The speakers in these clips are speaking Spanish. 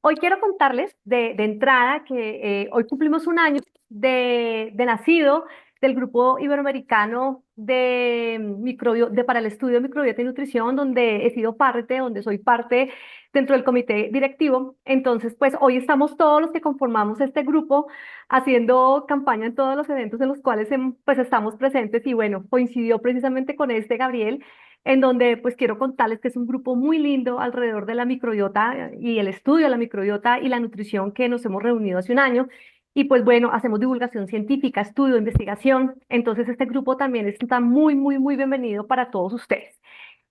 Hoy quiero contarles de entrada que hoy cumplimos un año de nacido del Grupo Iberoamericano de para el estudio de microbiota y nutrición, donde he sido parte, donde soy parte dentro del comité directivo. Entonces, pues hoy estamos todos los que conformamos este grupo haciendo campaña en todos los eventos en los cuales pues estamos presentes y bueno, coincidió precisamente con este Gabriel en donde pues quiero contarles que es un grupo muy lindo alrededor de la microbiota y el estudio de la microbiota y la nutrición que nos hemos reunido hace un año. Y pues bueno, hacemos divulgación científica, estudio, investigación. Entonces este grupo también está muy, muy, muy bienvenido para todos ustedes.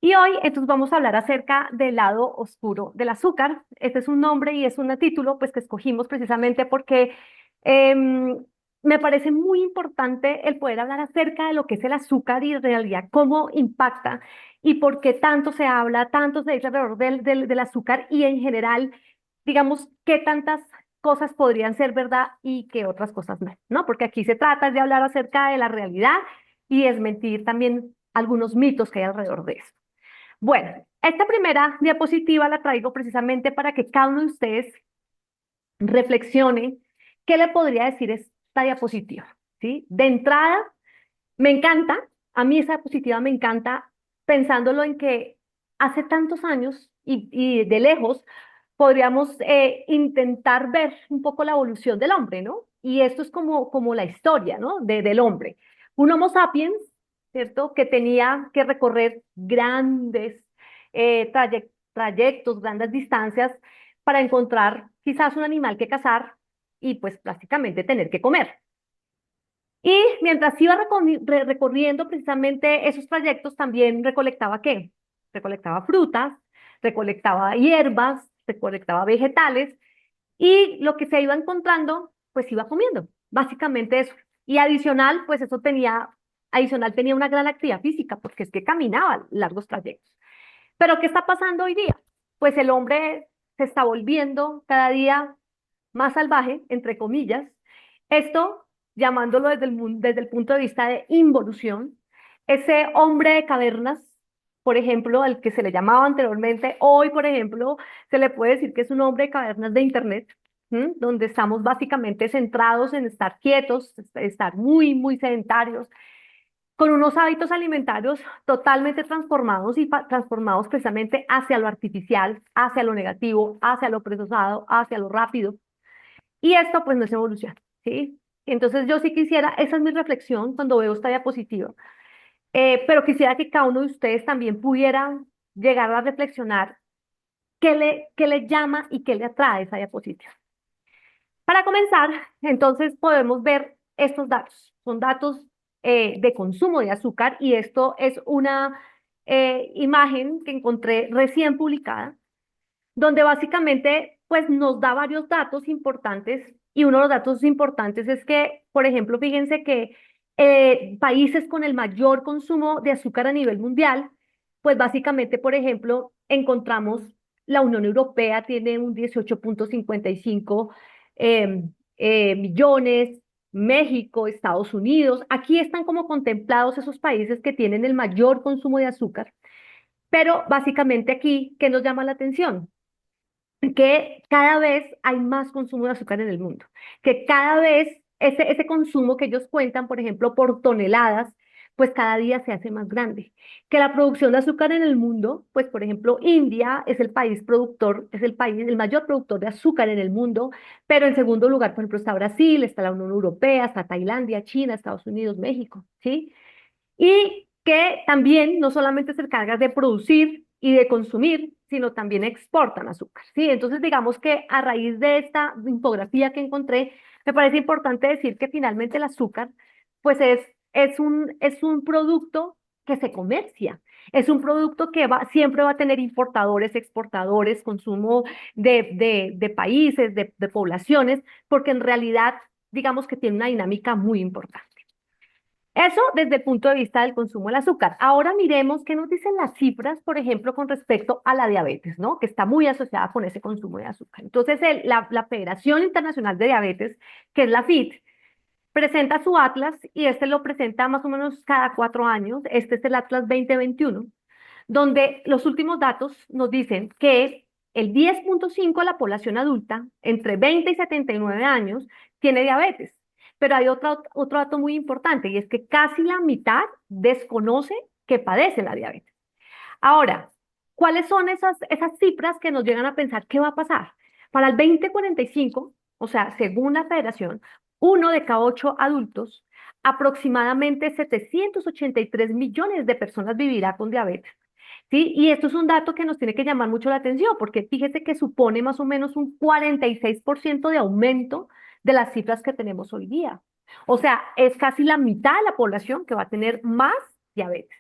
Y hoy entonces vamos a hablar acerca del lado oscuro del azúcar. Este es un nombre y es un título pues que escogimos precisamente porque em, me parece muy importante el poder hablar acerca de lo que es el azúcar y en realidad cómo impacta y por qué tanto se habla, tanto se dice alrededor del azúcar y en general, digamos, qué tantas cosas podrían ser verdad y qué otras cosas no, ¿no? Porque aquí se trata de hablar acerca de la realidad y desmentir también algunos mitos que hay alrededor de eso. Bueno, esta primera diapositiva la traigo precisamente para que cada uno de ustedes reflexione qué le podría decir esta diapositiva, ¿sí? De entrada, me encanta, a mí esa diapositiva me encanta pensándolo en que hace tantos años y de lejos podríamos intentar ver un poco la evolución del hombre, ¿no? Y esto es como la historia, ¿no? Del hombre. Un Homo sapiens, ¿cierto? Que tenía que recorrer grandes trayectos, grandes distancias para encontrar quizás un animal que cazar y pues prácticamente tener que comer. Y mientras iba recorriendo precisamente esos trayectos, también recolectaba ¿qué? Recolectaba frutas, recolectaba hierbas, recolectaba vegetales y lo que se iba encontrando, pues iba comiendo. Básicamente eso. Y adicional, pues eso adicional tenía una gran actividad física porque es que caminaba largos trayectos. Pero ¿qué está pasando hoy día? Pues el hombre se está volviendo cada día más salvaje, entre comillas. Esto llamándolo desde el punto de vista de involución. Ese hombre de cavernas, por ejemplo, al que se le llamaba anteriormente, hoy, por ejemplo, se le puede decir que es un hombre de cavernas de Internet, ¿m? Donde estamos básicamente centrados en estar quietos, estar muy, muy sedentarios con unos hábitos alimentarios totalmente transformados y transformados precisamente hacia lo artificial, hacia lo negativo, hacia lo procesado, hacia lo rápido. Y esto pues no es evolución, ¿sí? Entonces yo sí quisiera, esa es mi reflexión cuando veo esta diapositiva, pero quisiera que cada uno de ustedes también pudiera llegar a reflexionar qué le llama y qué le atrae esa diapositiva. Para comenzar, entonces podemos ver estos datos. Son datos de consumo de azúcar y esto es una imagen que encontré recién publicada, donde básicamente pues nos da varios datos importantes y uno de los datos importantes es que, por ejemplo, fíjense que países con el mayor consumo de azúcar a nivel mundial, pues básicamente, por ejemplo, encontramos la Unión Europea tiene un 18,55 eh, millones, México, Estados Unidos, aquí están como contemplados esos países que tienen el mayor consumo de azúcar, pero básicamente aquí, ¿qué nos llama la atención? Que cada vez hay más consumo de azúcar en el mundo, que cada vez ese consumo que ellos cuentan, por ejemplo, por toneladas, pues cada día se hace más grande. Que la producción de azúcar en el mundo, pues por ejemplo, India es el país productor, es el país, el mayor productor de azúcar en el mundo, pero en segundo lugar, por ejemplo, está Brasil, está la Unión Europea, está Tailandia, China, Estados Unidos, México, ¿sí? Y que también no solamente se encargan de producir y de consumir, sino también exportan azúcar, ¿sí? Entonces, digamos que a raíz de esta infografía que encontré, me parece importante decir que finalmente el azúcar, pues es un producto que se comercia. Es un producto que siempre va a tener importadores, exportadores, consumo de países, de poblaciones, porque en realidad, digamos que tiene una dinámica muy importante. Eso desde el punto de vista del consumo del azúcar. Ahora miremos qué nos dicen las cifras, por ejemplo, con respecto a la diabetes, ¿no? Que está muy asociada con ese consumo de azúcar. Entonces, la Federación Internacional de Diabetes, que es la FIT, presenta su atlas y este lo presenta más o menos cada 4 años. Este es el Atlas 2021, donde los últimos datos nos dicen que el 10,5 de la población adulta entre 20 y 79 años tiene diabetes. Pero hay otro dato muy importante y es que casi la mitad desconoce que padece la diabetes. Ahora, ¿cuáles son esas cifras que nos llegan a pensar qué va a pasar? Para el 2045, o sea, según la Federación, 1 de cada 8 adultos, aproximadamente 783 millones de personas vivirá con diabetes. ¿Sí? Y esto es un dato que nos tiene que llamar mucho la atención, porque fíjese que supone más o menos un 46% de aumento de las cifras que tenemos hoy día. O sea, es casi la mitad de la población que va a tener más diabetes.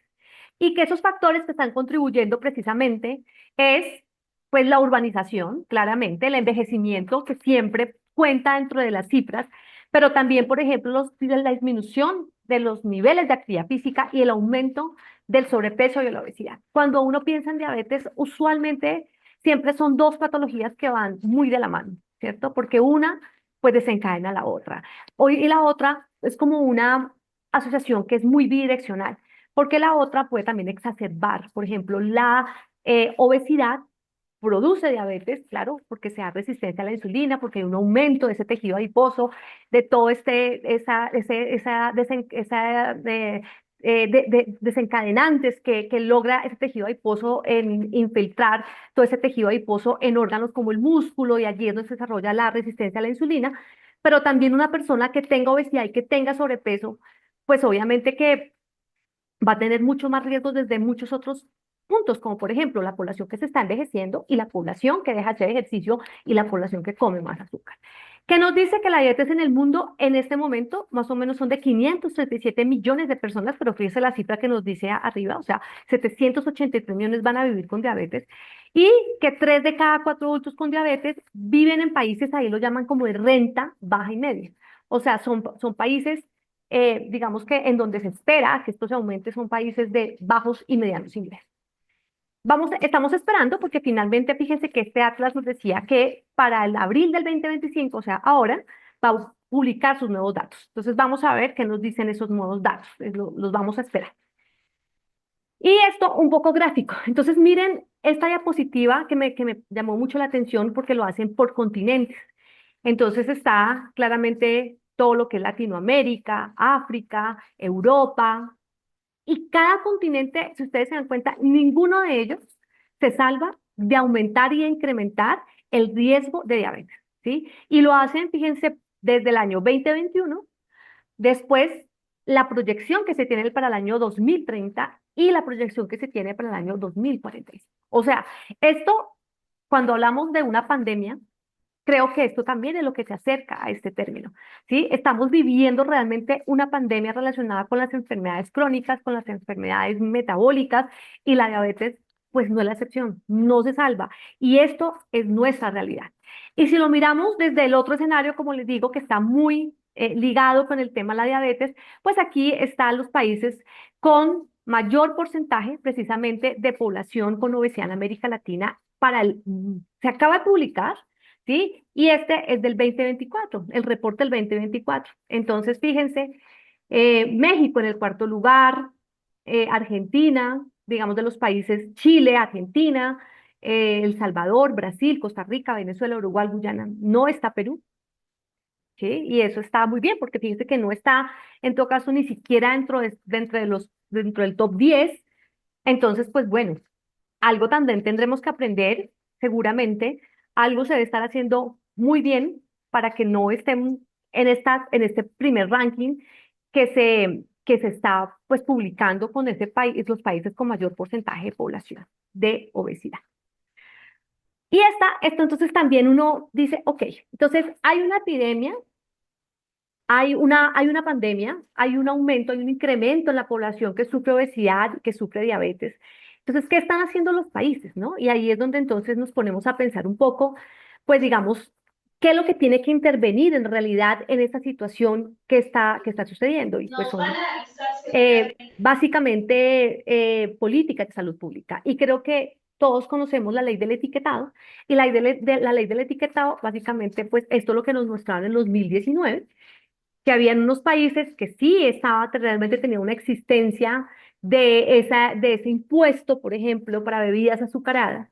Y que esos factores que están contribuyendo precisamente es, pues, la urbanización, claramente, el envejecimiento que siempre cuenta dentro de las cifras, pero también, por ejemplo, la disminución de los niveles de actividad física y el aumento del sobrepeso y de la obesidad. Cuando uno piensa en diabetes, usualmente siempre son dos patologías que van muy de la mano, ¿cierto? Porque una, pues, desencadena la otra. Hoy, y la otra es como una asociación que es muy bidireccional, porque la otra puede también exacerbar, por ejemplo, la obesidad produce diabetes, claro, porque se da resistencia a la insulina, porque hay un aumento de ese tejido adiposo, de todo desencadenantes que logra ese tejido adiposo en infiltrar todo ese tejido adiposo en órganos como el músculo y allí es donde se desarrolla la resistencia a la insulina, pero también una persona que tenga obesidad y que tenga sobrepeso, pues obviamente que va a tener mucho más riesgos desde muchos otros puntos, como por ejemplo la población que se está envejeciendo y la población que deja de hacer ejercicio y la población que come más azúcar. ¿Qué nos dice que la diabetes en el mundo en este momento más o menos son de 537 millones de personas, pero fíjese la cifra que nos dice arriba, o sea, 783 millones van a vivir con diabetes y que 3 de cada 4 adultos con diabetes viven en países, ahí lo llaman como de renta baja y media. O sea, son países digamos que en donde se espera que esto se aumente son países de bajos y medianos ingresos. Estamos esperando porque finalmente fíjense que este Atlas nos decía que para el abril del 2025, o sea, ahora, va a publicar sus nuevos datos. Entonces vamos a ver qué nos dicen esos nuevos datos, los vamos a esperar. Y esto un poco gráfico. Entonces miren esta diapositiva que me llamó mucho la atención porque lo hacen por continentes. Entonces está claramente todo lo que es Latinoamérica, África, Europa, y cada continente, si ustedes se dan cuenta, ninguno de ellos se salva de aumentar y de incrementar el riesgo de diabetes, ¿sí? Y lo hacen, fíjense, desde el año 2021, después la proyección que se tiene para el año 2030 y la proyección que se tiene para el año 2045. O sea, esto, cuando hablamos de una pandemia, creo que esto también es lo que se acerca a este término, ¿sí? Estamos viviendo realmente una pandemia relacionada con las enfermedades crónicas, con las enfermedades metabólicas y la diabetes, pues no es la excepción, no se salva. Y esto es nuestra realidad. Y si lo miramos desde el otro escenario, como les digo, que está muy ligado con el tema de la diabetes, pues aquí están los países con mayor porcentaje precisamente de población con obesidad en América Latina se acaba de publicar. ¿Sí? Y este es del 2024, el reporte del 2024. Entonces, fíjense, México en el cuarto lugar, Argentina, digamos de los países Chile, Argentina, El Salvador, Brasil, Costa Rica, Venezuela, Uruguay, Guyana, no está Perú, ¿sí? Y eso está muy bien, porque fíjense que no está, en todo caso, ni siquiera dentro del top 10. Entonces, pues bueno, algo también tendremos que aprender, seguramente, algo se debe estar haciendo muy bien para que no estén en este primer ranking que se está pues publicando con ese país, los países con mayor porcentaje de población de obesidad. Y esto entonces también uno dice, ok, entonces hay una epidemia, hay una pandemia, hay un aumento, hay un incremento en la población que sufre obesidad, que sufre diabetes. Entonces, ¿qué están haciendo los países, no? Y ahí es donde entonces nos ponemos a pensar un poco, pues digamos, qué es lo que tiene que intervenir en realidad en esta situación que está sucediendo. Y pues son básicamente políticas de salud pública. Y creo que todos conocemos la ley del etiquetado. Y la ley del etiquetado, básicamente, pues esto es lo que nos mostraron en 2019 que había unos países que sí estaba realmente tenía una existencia de ese impuesto, por ejemplo, para bebidas azucaradas,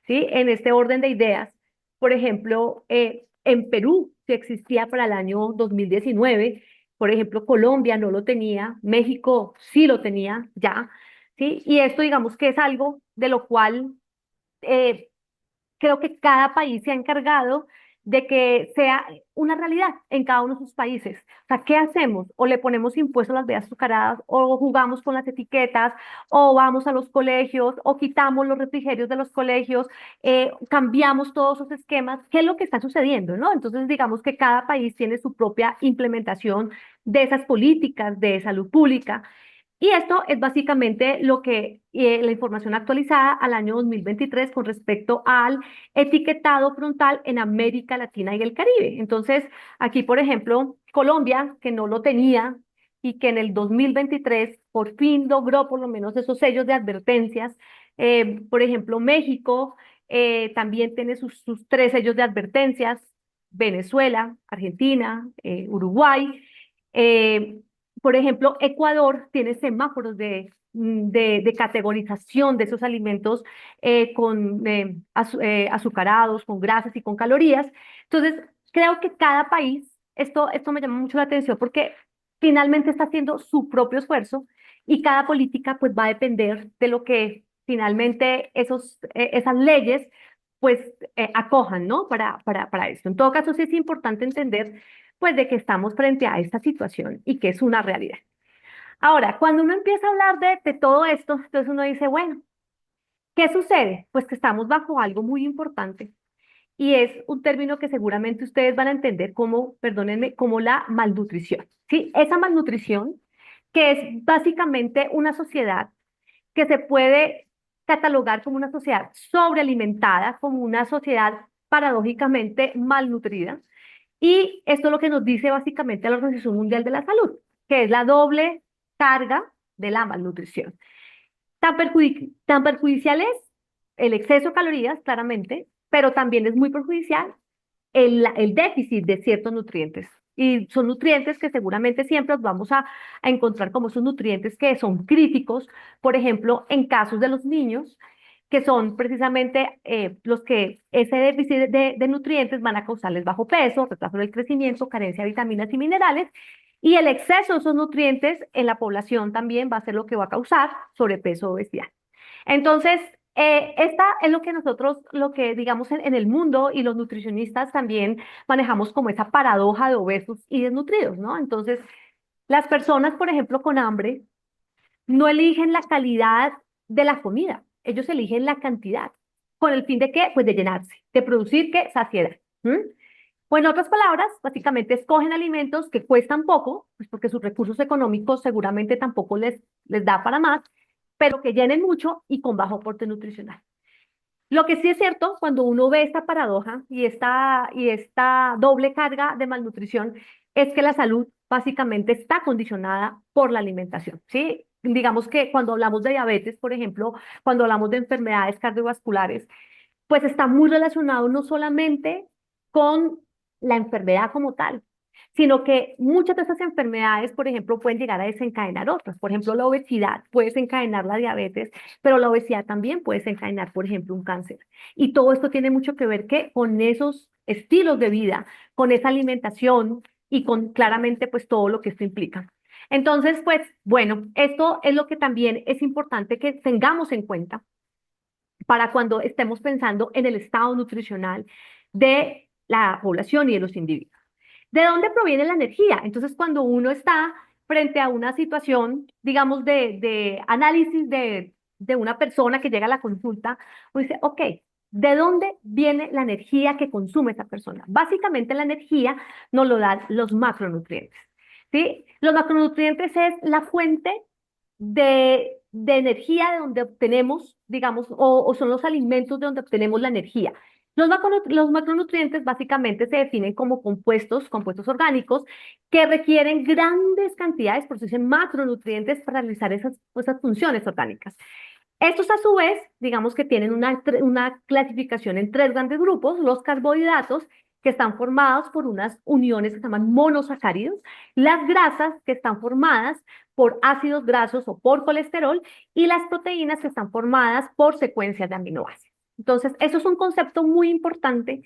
¿sí? En este orden de ideas, por ejemplo, en Perú, que existía para el año 2019, por ejemplo, Colombia no lo tenía, México sí lo tenía ya, ¿sí? Y esto digamos que es algo de lo cual eh, creo que cada país se ha encargado de que sea una realidad en cada uno de sus países. O sea, ¿qué hacemos? O le ponemos impuestos a las bebidas azucaradas, o jugamos con las etiquetas, o vamos a los colegios, o quitamos los refrigerios de los colegios, cambiamos todos esos esquemas. ¿Qué es lo que está sucediendo, no? Entonces, digamos que cada país tiene su propia implementación de esas políticas de salud pública. Y esto es básicamente lo que la información actualizada al año 2023 con respecto al etiquetado frontal en América Latina y el Caribe. Entonces, aquí, por ejemplo, Colombia, que no lo tenía y que en el 2023 por fin logró por lo menos esos sellos de advertencias. Por ejemplo, México también tiene sus tres sellos de advertencias. Venezuela, Argentina, Uruguay. Eh, por ejemplo, Ecuador tiene semáforos de categorización de esos alimentos con azucarados, con grasas y con calorías. Entonces, creo que cada país, esto me llama mucho la atención porque finalmente está haciendo su propio esfuerzo y cada política pues va a depender de lo que finalmente esas leyes pues acojan, ¿no? Para esto. En todo caso, sí es importante entender pues de que estamos frente a esta situación y que es una realidad. Ahora, cuando uno empieza a hablar de todo esto, entonces uno dice, bueno, ¿qué sucede? Pues que estamos bajo algo muy importante y es un término que seguramente ustedes van a entender como, perdónenme, como la malnutrición, ¿sí? Esa malnutrición que es básicamente una sociedad que se puede catalogar como una sociedad sobrealimentada, como una sociedad paradójicamente malnutrida, y esto es lo que nos dice básicamente la Organización Mundial de la Salud, que es la doble carga de la malnutrición. Tan perjudicial es el exceso de calorías, claramente, pero también es muy perjudicial el déficit de ciertos nutrientes. Y son nutrientes que seguramente siempre los vamos a encontrar como esos nutrientes que son críticos, por ejemplo, en casos de los niños, que son precisamente los que ese déficit de nutrientes van a causarles bajo peso, retraso del crecimiento, carencia de vitaminas y minerales, y el exceso de esos nutrientes en la población también va a ser lo que va a causar sobrepeso o obesidad. Entonces, esta es lo que nosotros, lo que digamos en el mundo y los nutricionistas también manejamos como esa paradoja de obesos y desnutridos, ¿no? Entonces, las personas, por ejemplo, con hambre, no eligen la calidad de la comida, ellos eligen la cantidad. ¿Con el fin de qué? Pues de llenarse, de producir qué? Saciedad. ¿Mm? O en otras palabras, básicamente escogen alimentos que cuestan poco, pues porque sus recursos económicos seguramente tampoco les da para más, pero que llenen mucho y con bajo aporte nutricional. Lo que sí es cierto, cuando uno ve esta paradoja y esta doble carga de malnutrición, es que la salud básicamente está condicionada por la alimentación, ¿sí? Digamos que cuando hablamos de diabetes, por ejemplo, cuando hablamos de enfermedades cardiovasculares, pues está muy relacionado no solamente con la enfermedad como tal, sino que muchas de esas enfermedades, por ejemplo, pueden llegar a desencadenar otras. Por ejemplo, la obesidad puede desencadenar la diabetes, pero la obesidad también puede desencadenar, por ejemplo, un cáncer. Y todo esto tiene mucho que ver que con esos estilos de vida, con esa alimentación y con claramente pues todo lo que esto implica. Entonces, pues bueno, esto es lo que también es importante que tengamos en cuenta para cuando estemos pensando en el estado nutricional de la población y de los individuos. ¿De dónde proviene la energía? Entonces, cuando uno está frente a una situación, digamos, de análisis de una persona que llega a la consulta, uno dice, ok, ¿de dónde viene la energía que consume esa persona? Básicamente la energía nos lo dan los macronutrientes, ¿sí? Los macronutrientes es la fuente de energía de donde obtenemos, digamos, o son los alimentos de donde obtenemos la energía. Los macronutrientes básicamente se definen como compuestos orgánicos que requieren grandes cantidades, por eso se dicen macronutrientes, para realizar esas funciones orgánicas. Estos a su vez, digamos que tienen una clasificación en tres grandes grupos: los carbohidratos, que están formados por unas uniones que se llaman monosacáridos; las grasas, que están formadas por ácidos grasos o por colesterol; y las proteínas, que están formadas por secuencias de aminoácidos. Entonces, eso es un concepto muy importante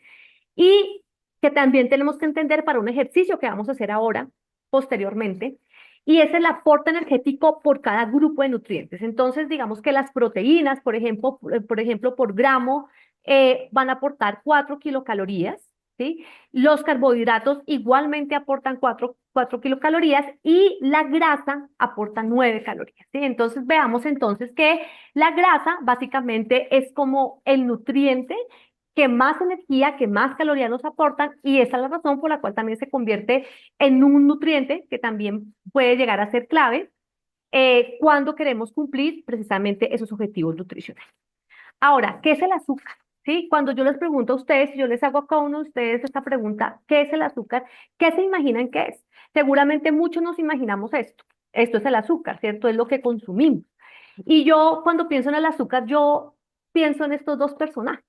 y que también tenemos que entender para un ejercicio que vamos a hacer ahora, posteriormente, y es el aporte energético por cada grupo de nutrientes. Entonces, digamos que las proteínas, por ejemplo, por gramo, van a aportar 4 kilocalorías, ¿sí? Los carbohidratos igualmente aportan 4 kilocalorías y la grasa aporta 9 calorías, ¿sí? Entonces, veamos entonces que la grasa básicamente es como el nutriente que más energía, que más calorías nos aportan, y esa es la razón por la cual también se convierte en un nutriente que también puede llegar a ser clave cuando queremos cumplir precisamente esos objetivos nutricionales. Ahora, ¿qué es el azúcar? ¿Sí? Cuando yo les pregunto a ustedes, si yo les hago a cada uno de ustedes esta pregunta, ¿qué es el azúcar? ¿Qué se imaginan que es? Seguramente muchos nos imaginamos esto. Esto es el azúcar, ¿cierto? Es lo que consumimos. Y yo cuando pienso en el azúcar, yo pienso en estos dos personajes.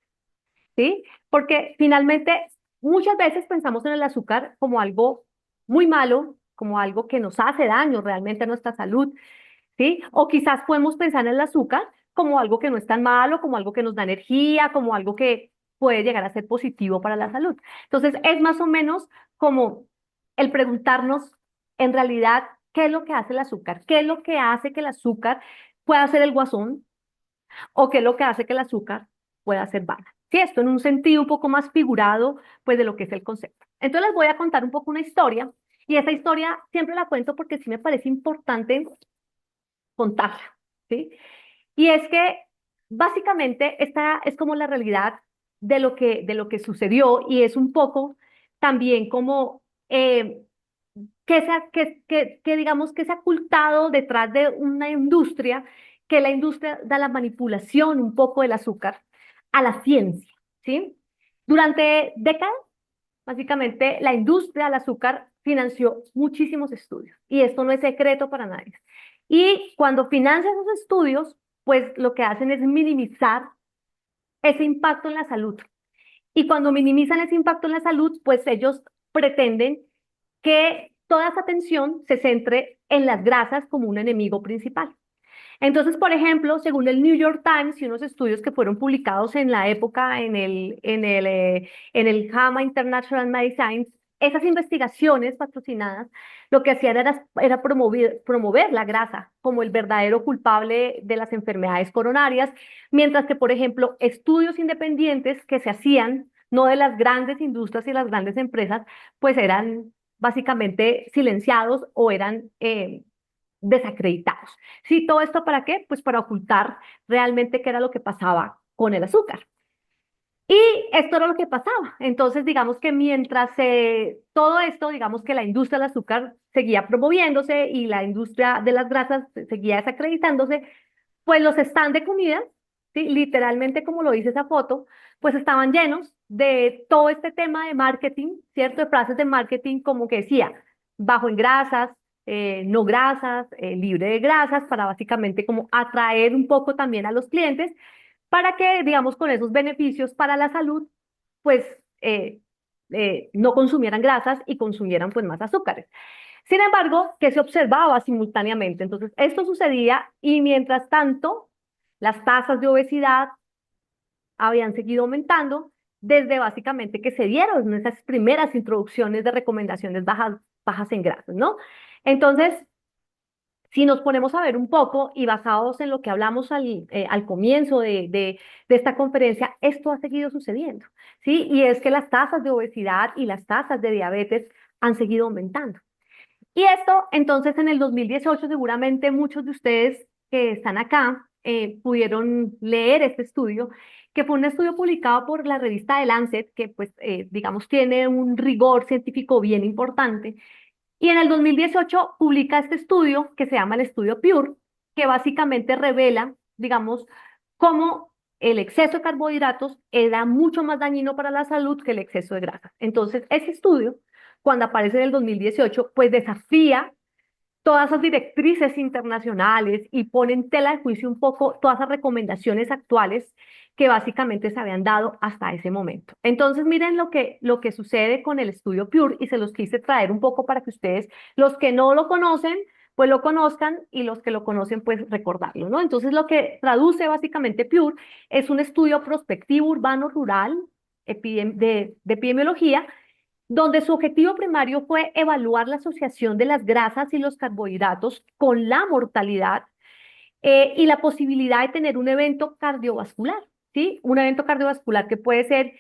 ¿Sí? Porque finalmente muchas veces pensamos en el azúcar como algo muy malo, como algo que nos hace daño realmente a nuestra salud, ¿sí? O quizás podemos pensar en el azúcar como algo que no es tan malo, como algo que nos da energía, como algo que puede llegar a ser positivo para la salud. Entonces, es más o menos como el preguntarnos en realidad qué es lo que hace el azúcar, qué es lo que hace que el azúcar pueda ser el guasón o qué es lo que hace que el azúcar pueda ser bala. Sí, esto en un sentido un poco más figurado, pues de lo que es el concepto. Entonces les voy a contar un poco una historia y esa historia siempre la cuento porque sí me parece importante contarla, ¿sí? Y es que básicamente esta es como la realidad de lo que sucedió y es un poco también como que digamos que se ha ocultado detrás de una industria, que la industria da la manipulación un poco del azúcar a la ciencia, ¿sí? Durante décadas, básicamente, la industria del azúcar financió muchísimos estudios y esto no es secreto para nadie. Y cuando financia esos estudios, pues lo que hacen es minimizar ese impacto en la salud. Y cuando minimizan ese impacto en la salud, pues ellos pretenden que toda esa atención se centre en las grasas como un enemigo principal. Entonces, por ejemplo, según el New York Times y unos estudios que fueron publicados en la época en el JAMA International Medicine, esas investigaciones patrocinadas lo que hacían era promover la grasa como el verdadero culpable de las enfermedades coronarias, mientras que, por ejemplo, estudios independientes que se hacían, no de las grandes industrias y las grandes empresas, pues eran básicamente silenciados o eran desacreditados. ¿Sí? ¿Todo esto para qué? Pues para ocultar realmente qué era lo que pasaba con el azúcar. Y esto era lo que pasaba. Entonces, digamos que mientras todo esto, digamos que la industria del azúcar seguía promoviéndose y la industria de las grasas seguía desacreditándose, pues los stands de comida, ¿sí? Literalmente como lo dice esa foto, pues estaban llenos de todo este tema de marketing, ¿cierto? De frases de marketing como que decía, bajo en grasas, no grasas, libre de grasas, para básicamente como atraer un poco también a los clientes, para que, digamos, con esos beneficios para la salud, pues no consumieran grasas y consumieran pues más azúcares. Sin embargo, que se observaba simultáneamente. Entonces, esto sucedía y mientras tanto, las tasas de obesidad habían seguido aumentando desde básicamente que se dieron esas primeras introducciones de recomendaciones bajas en grasas, ¿no? Entonces, si nos ponemos a ver un poco y basados en lo que hablamos al comienzo de esta conferencia, esto ha seguido sucediendo, ¿sí? Y es que las tasas de obesidad y las tasas de diabetes han seguido aumentando. Y esto, entonces, en el 2018, seguramente muchos de ustedes que están acá pudieron leer este estudio, que fue un estudio publicado por la revista The Lancet, que pues, digamos, tiene un rigor científico bien importante. Y en el 2018 publica este estudio que se llama el estudio Pure, que básicamente revela, digamos, cómo el exceso de carbohidratos era mucho más dañino para la salud que el exceso de grasas. Entonces, ese estudio, cuando aparece en el 2018, pues desafía todas esas directrices internacionales y pone en tela de juicio un poco todas esas recomendaciones actuales que básicamente se habían dado hasta ese momento. Entonces, miren lo que sucede con el estudio Pure y se los quise traer un poco para que ustedes, los que no lo conocen, pues lo conozcan y los que lo conocen, pues recordarlo, ¿no? Entonces, lo que traduce básicamente PURE es un estudio prospectivo urbano-rural de epidemiología, donde su objetivo primario fue evaluar la asociación de las grasas y los carbohidratos con la mortalidad y la posibilidad de tener un evento cardiovascular, ¿sí? Un evento cardiovascular que puede ser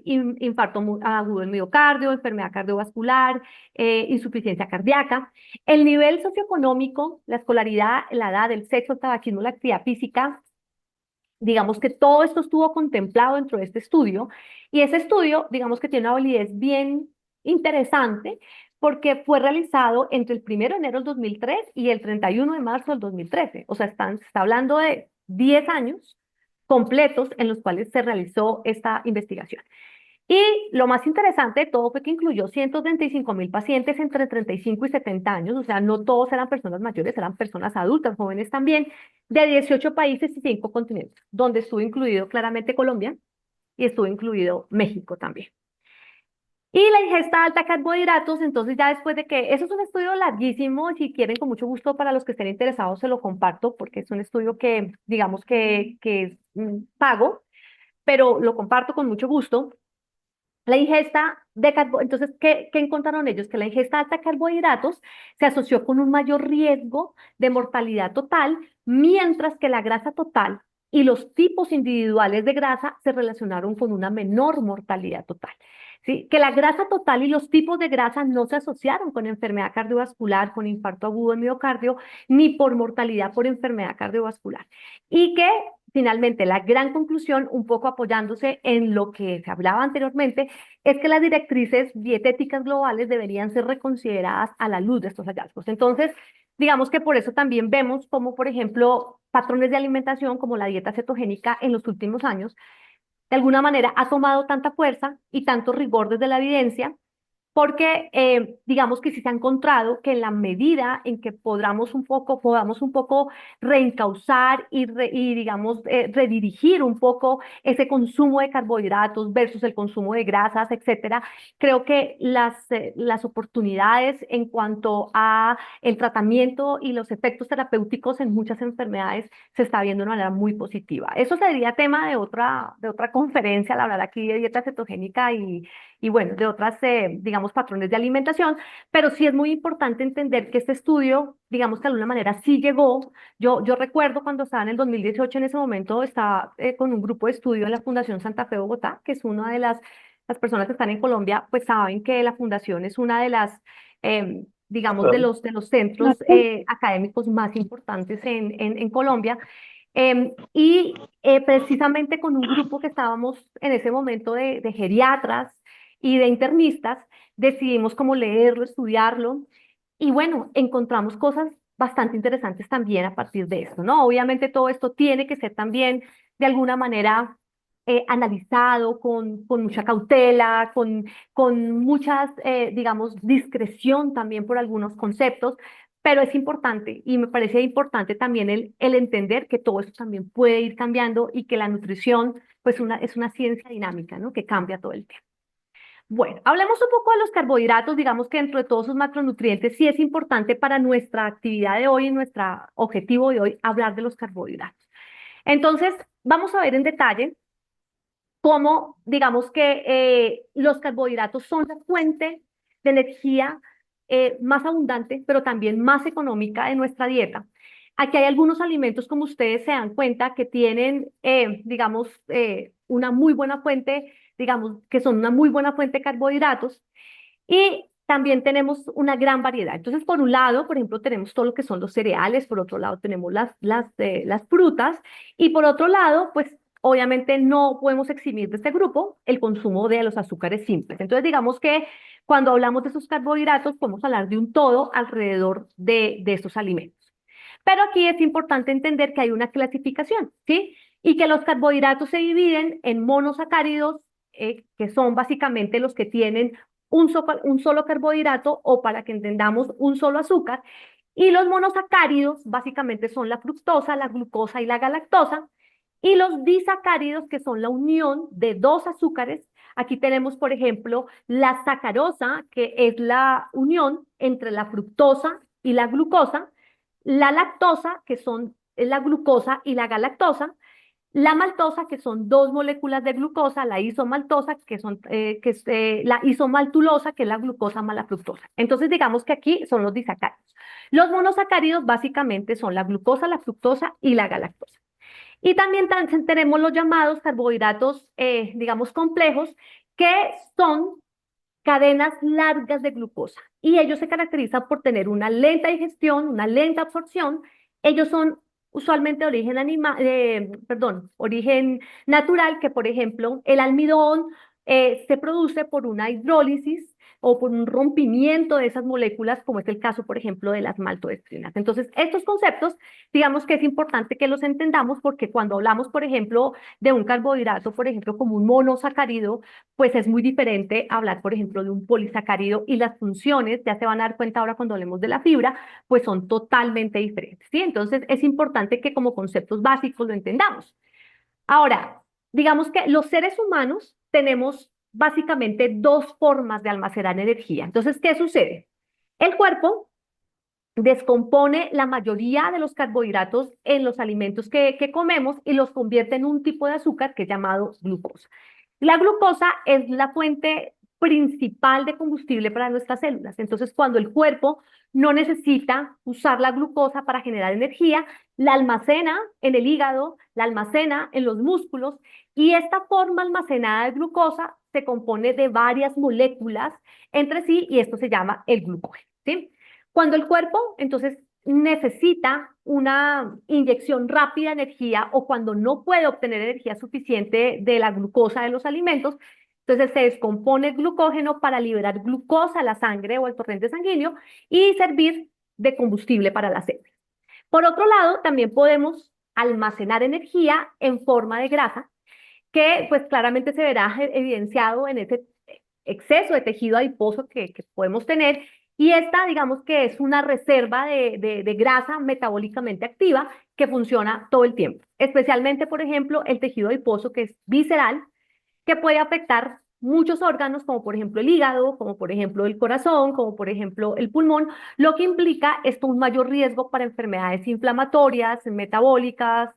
infarto agudo del miocardio, enfermedad cardiovascular, insuficiencia cardíaca. El nivel socioeconómico, la escolaridad, la edad, el sexo, el tabaquismo, la actividad física, digamos que todo esto estuvo contemplado dentro de este estudio y ese estudio, digamos que tiene una validez bien interesante porque fue realizado entre el 1 de enero del 2003 y el 31 de marzo del 2013. O sea, se está hablando de 10 años completos en los cuales se realizó esta investigación. Y lo más interesante de todo fue que incluyó 135.000 pacientes entre 35 y 70 años, o sea, no todos eran personas mayores, eran personas adultas, jóvenes también, de 18 países y 5 continentes, donde estuvo incluido claramente Colombia y estuvo incluido México también. Y la ingesta alta de carbohidratos, entonces ya después de que, eso es un estudio larguísimo, si quieren con mucho gusto para los que estén interesados se lo comparto, porque es un estudio que digamos que es pago, pero lo comparto con mucho gusto. La ingesta de carbohidratos, entonces, ¿qué encontraron ellos? Que la ingesta alta de carbohidratos se asoció con un mayor riesgo de mortalidad total, mientras que la grasa total y los tipos individuales de grasa se relacionaron con una menor mortalidad total. ¿Sí? Que la grasa total y los tipos de grasa no se asociaron con enfermedad cardiovascular, con infarto agudo del miocardio, ni por mortalidad por enfermedad cardiovascular. Y que finalmente la gran conclusión, un poco apoyándose en lo que se hablaba anteriormente, es que las directrices dietéticas globales deberían ser reconsideradas a la luz de estos hallazgos. Entonces, digamos que por eso también vemos como, por ejemplo, patrones de alimentación como la dieta cetogénica en los últimos años, de alguna manera ha tomado tanta fuerza y tanto rigor desde la evidencia porque digamos que sí se ha encontrado que en la medida en que podamos un poco reencauzar y digamos, redirigir un poco ese consumo de carbohidratos versus el consumo de grasas, etcétera, creo que las oportunidades en cuanto a el tratamiento y los efectos terapéuticos en muchas enfermedades se está viendo de una manera muy positiva. Eso sería tema de otra conferencia, al hablar aquí de dieta cetogénica y bueno, de otras, digamos, patrones de alimentación, pero sí es muy importante entender que este estudio, digamos que de alguna manera sí llegó. Yo recuerdo cuando estaba en el 2018, en ese momento estaba con un grupo de estudio en la Fundación Santa Fe Bogotá, que es una de las personas que están en Colombia, pues saben que la fundación es una de las, digamos, de los centros académicos más importantes en Colombia. Precisamente con un grupo que estábamos en ese momento de geriatras y de internistas, decidimos cómo leerlo, estudiarlo, y bueno, encontramos cosas bastante interesantes también a partir de esto, ¿no? Obviamente todo esto tiene que ser también de alguna manera analizado con mucha cautela, con muchas, digamos, discreción también por algunos conceptos, pero es importante y me parece importante también el entender que todo esto también puede ir cambiando y que la nutrición pues es una ciencia dinámica, ¿no? Que cambia todo el tiempo. Bueno, hablemos un poco de los carbohidratos, digamos que dentro de todos sus macronutrientes sí es importante para nuestra actividad de hoy, nuestro objetivo de hoy, hablar de los carbohidratos. Entonces, vamos a ver en detalle cómo, digamos que los carbohidratos son la fuente de energía más abundante, pero también más económica de nuestra dieta. Aquí hay algunos alimentos, como ustedes se dan cuenta, que tienen, digamos, una muy buena fuente, digamos, que son una muy buena fuente de carbohidratos. Y también tenemos una gran variedad. Entonces, por un lado, por ejemplo, tenemos todo lo que son los cereales, por otro lado tenemos las frutas y por otro lado, pues obviamente no podemos eximir de este grupo el consumo de los azúcares simples. Entonces, digamos que cuando hablamos de esos carbohidratos, podemos hablar de un todo alrededor de estos alimentos. Pero aquí es importante entender que hay una clasificación, ¿sí? Y que los carbohidratos se dividen en monosacáridos, que son básicamente los que tienen un solo carbohidrato o para que entendamos un solo azúcar. Y los monosacáridos básicamente son la fructosa, la glucosa y la galactosa. Y los disacáridos, que son la unión de dos azúcares. Aquí tenemos, por ejemplo, la sacarosa, que es la unión entre la fructosa y la glucosa, la lactosa, que son la glucosa y la galactosa, la maltosa, que son dos moléculas de glucosa, la isomaltosa, que es la isomaltulosa, que es la glucosa más la fructosa. Entonces, digamos que aquí son los disacáridos. Los monosacáridos básicamente son la glucosa, la fructosa y la galactosa. Y también tenemos los llamados carbohidratos, digamos, complejos, que son cadenas largas de glucosa. Y ellos se caracterizan por tener una lenta digestión, una lenta absorción. Ellos son usualmente de origen origen natural, que por ejemplo el almidón se produce por una hidrólisis o por un rompimiento de esas moléculas, como es el caso, por ejemplo, de las maltodextrinas. Entonces, estos conceptos, digamos que es importante que los entendamos porque cuando hablamos, por ejemplo, de un carbohidrato, por ejemplo, como un monosacárido, pues es muy diferente hablar, por ejemplo, de un polisacárido y las funciones, ya se van a dar cuenta ahora cuando hablemos de la fibra, pues son totalmente diferentes, ¿sí? Entonces es importante que como conceptos básicos lo entendamos. Ahora, digamos que los seres humanos tenemos básicamente dos formas de almacenar energía. Entonces, ¿qué sucede? El cuerpo descompone la mayoría de los carbohidratos en los alimentos que comemos y los convierte en un tipo de azúcar que es llamado glucosa. La glucosa es la fuente principal de combustible para nuestras células. Entonces, cuando el cuerpo no necesita usar la glucosa para generar energía, la almacena en el hígado, la almacena en los músculos y esta forma almacenada de glucosa se compone de varias moléculas entre sí y esto se llama el glucógeno, ¿sí? Cuando el cuerpo entonces necesita una inyección rápida de energía o cuando no puede obtener energía suficiente de la glucosa de los alimentos, entonces se descompone el glucógeno para liberar glucosa a la sangre o al torrente sanguíneo y servir de combustible para las células. Por otro lado, también podemos almacenar energía en forma de grasa, que pues claramente se verá evidenciado en ese exceso de tejido adiposo que podemos tener. Y esta, digamos que es una reserva de grasa metabólicamente activa que funciona todo el tiempo. Especialmente, por ejemplo, el tejido adiposo que es visceral, que puede afectar muchos órganos, como por ejemplo el hígado, como por ejemplo el corazón, como por ejemplo el pulmón, lo que implica esto un mayor riesgo para enfermedades inflamatorias, metabólicas,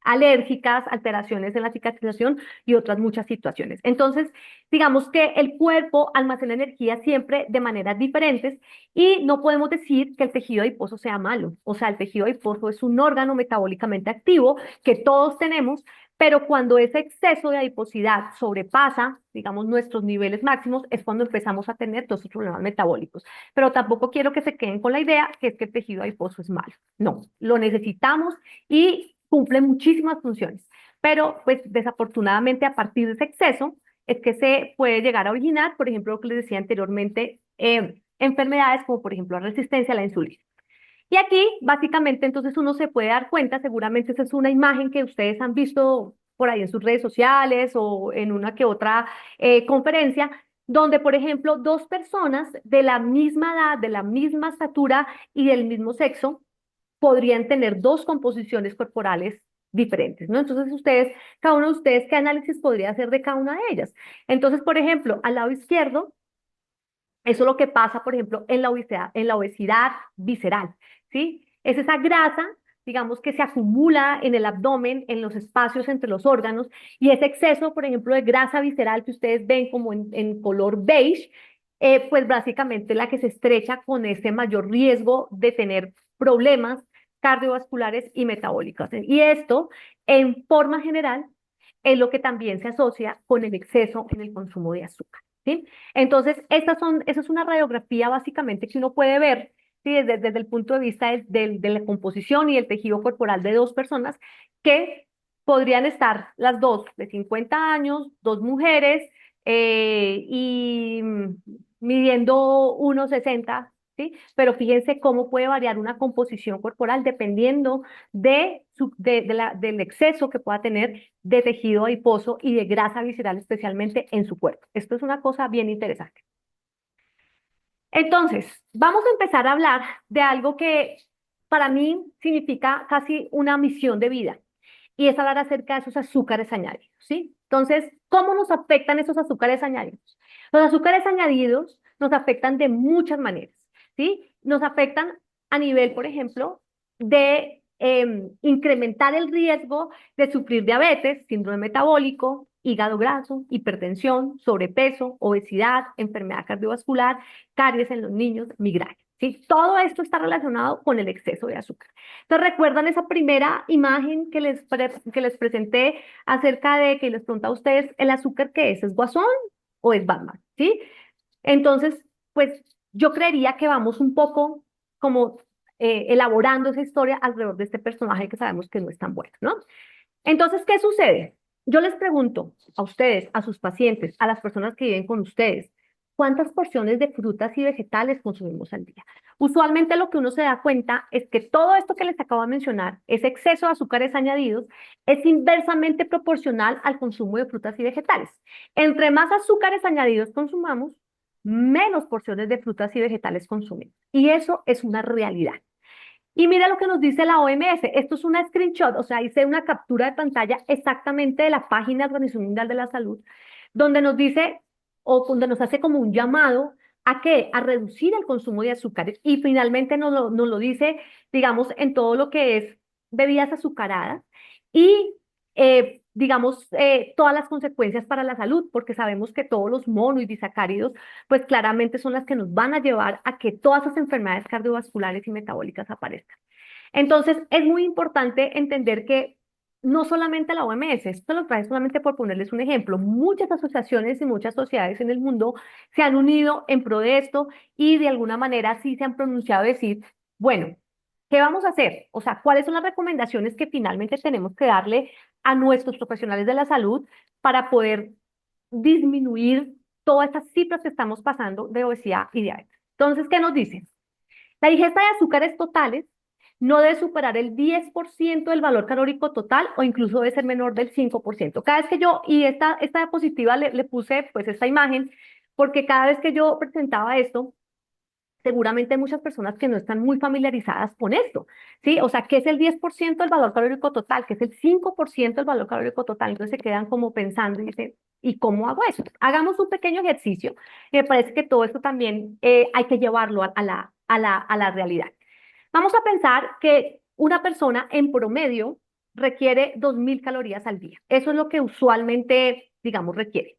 alérgicas, alteraciones en la cicatrización y otras muchas situaciones. Entonces, digamos que el cuerpo almacena energía siempre de maneras diferentes y no podemos decir que el tejido adiposo sea malo. O sea, el tejido adiposo es un órgano metabólicamente activo que todos tenemos, pero cuando ese exceso de adiposidad sobrepasa, digamos, nuestros niveles máximos, es cuando empezamos a tener todos esos problemas metabólicos. Pero tampoco quiero que se queden con la idea que es que el tejido adiposo es malo. No, lo necesitamos y cumple muchísimas funciones. Pero, pues, desafortunadamente, a partir de ese exceso, es que se puede llegar a originar, por ejemplo, lo que les decía anteriormente, enfermedades como, por ejemplo, la resistencia a la insulina. Y aquí, básicamente, entonces uno se puede dar cuenta, seguramente esa es una imagen que ustedes han visto por ahí en sus redes sociales o en una que otra conferencia, donde, por ejemplo, dos personas de la misma edad, de la misma estatura y del mismo sexo podrían tener dos composiciones corporales diferentes, ¿no? Entonces, ustedes, cada uno de ustedes, ¿qué análisis podría hacer de cada una de ellas? Entonces, por ejemplo, al lado izquierdo, eso es lo que pasa, por ejemplo, en la obesidad visceral, ¿sí? Es esa grasa, digamos, que se acumula en el abdomen, en los espacios entre los órganos, y ese exceso, por ejemplo, de grasa visceral que ustedes ven como en color beige, pues básicamente la que se estrecha con ese mayor riesgo de tener problemas cardiovasculares y metabólicos. Y esto, en forma general, es lo que también se asocia con el exceso en el consumo de azúcar. ¿Sí? Entonces, esa es una radiografía básicamente que uno puede ver, ¿sí? Desde el punto de vista de la composición y el tejido corporal de dos personas que podrían estar las dos de 50 años, dos mujeres, y midiendo 1,60, ¿sí? Pero fíjense cómo puede variar una composición corporal dependiendo del exceso que pueda tener de tejido adiposo y de grasa visceral, especialmente en su cuerpo. Esto es una cosa bien interesante. Entonces, vamos a empezar a hablar de algo que para mí significa casi una misión de vida, y es hablar acerca de esos azúcares añadidos, ¿sí? Entonces, ¿cómo nos afectan esos azúcares añadidos? Los azúcares añadidos nos afectan de muchas maneras, ¿sí? nos afectan a nivel, por ejemplo, de incrementar el riesgo de sufrir diabetes, síndrome metabólico, hígado graso, hipertensión, sobrepeso, obesidad, enfermedad cardiovascular, caries en los niños, migraña. ¿Sí? Todo esto está relacionado con el exceso de azúcar. Entonces, ¿recuerdan esa primera imagen que les presenté acerca de que les preguntaba a ustedes, el azúcar qué es guasón o es Batman? ¿Sí? Entonces, pues yo creería que vamos un poco como elaborando esa historia alrededor de este personaje que sabemos que no es tan bueno, ¿no? Entonces, ¿qué sucede? Yo les pregunto a ustedes, a sus pacientes, a las personas que viven con ustedes, ¿cuántas porciones de frutas y vegetales consumimos al día? Usualmente lo que uno se da cuenta es que todo esto que les acabo de mencionar, ese exceso de azúcares añadidos, es inversamente proporcional al consumo de frutas y vegetales. Entre más azúcares añadidos consumamos, menos porciones de frutas y vegetales consumimos. Y eso es una realidad. Y mira lo que nos dice la OMS. Esto es una screenshot, o sea, hice una captura de pantalla exactamente de la página de la Organización Mundial de la Salud, donde nos dice o donde nos hace como un llamado a qué, a reducir el consumo de azúcares. Y finalmente nos lo dice, digamos, en todo lo que es bebidas azucaradas y, digamos, todas las consecuencias para la salud, porque sabemos que todos los mono y disacáridos pues claramente son las que nos van a llevar a que todas esas enfermedades cardiovasculares y metabólicas aparezcan. Entonces, es muy importante entender que no solamente la OMS, esto lo trae solamente por ponerles un ejemplo, muchas asociaciones y muchas sociedades en el mundo se han unido en pro de esto y de alguna manera sí se han pronunciado a decir, bueno, ¿qué vamos a hacer? O sea, ¿cuáles son las recomendaciones que finalmente tenemos que darle a nuestros profesionales de la salud para poder disminuir todas estas cifras que estamos pasando de obesidad y diabetes? Entonces, ¿qué nos dicen? La ingesta de azúcares totales no debe superar el 10% del valor calórico total o incluso debe ser menor del 5%. Cada vez que yo, y esta diapositiva le puse pues esta imagen, porque cada vez que yo presentaba esto, seguramente hay muchas personas que no están muy familiarizadas con esto, ¿sí? O sea, ¿qué es el 10% del valor calórico total? ¿Qué es el 5% del valor calórico total? Entonces se quedan como pensando y dicen, ¿y cómo hago eso? Hagamos un pequeño ejercicio. Me parece que todo esto también hay que llevarlo a la realidad. Vamos a pensar que una persona en promedio requiere 2.000 calorías al día. Eso es lo que usualmente, digamos, requiere.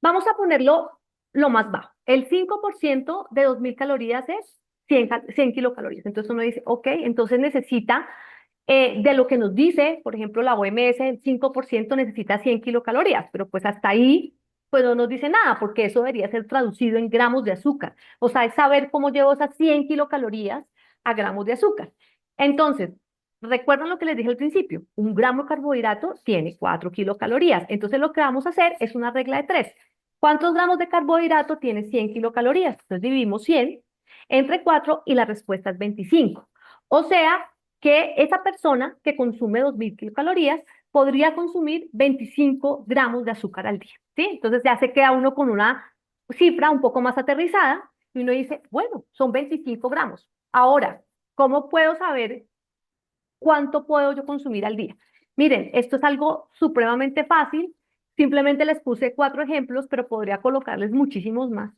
Vamos a ponerlo lo más bajo. El 5% de 2.000 calorías es 100 kilocalorías. Entonces uno dice, ok, entonces necesita, de lo que nos dice, por ejemplo, la OMS, el 5% necesita 100 kilocalorías, pero pues hasta ahí, pues no nos dice nada, porque eso debería ser traducido en gramos de azúcar. O sea, es saber cómo llevo esas 100 kilocalorías a gramos de azúcar. Entonces, recuerdan lo que les dije al principio, un gramo de carbohidrato tiene 4 kilocalorías. Entonces lo que vamos a hacer es una regla de 3. ¿Cuántos gramos de carbohidrato tiene 100 kilocalorías? Entonces dividimos 100 entre 4 y la respuesta es 25. O sea que esa persona que consume 2.000 kilocalorías podría consumir 25 gramos de azúcar al día, ¿sí? Entonces ya se queda uno con una cifra un poco más aterrizada y uno dice, bueno, son 25 gramos. Ahora, ¿cómo puedo saber cuánto puedo yo consumir al día? Miren, esto es algo supremamente fácil. Simplemente les puse 4 ejemplos, pero podría colocarles muchísimos más.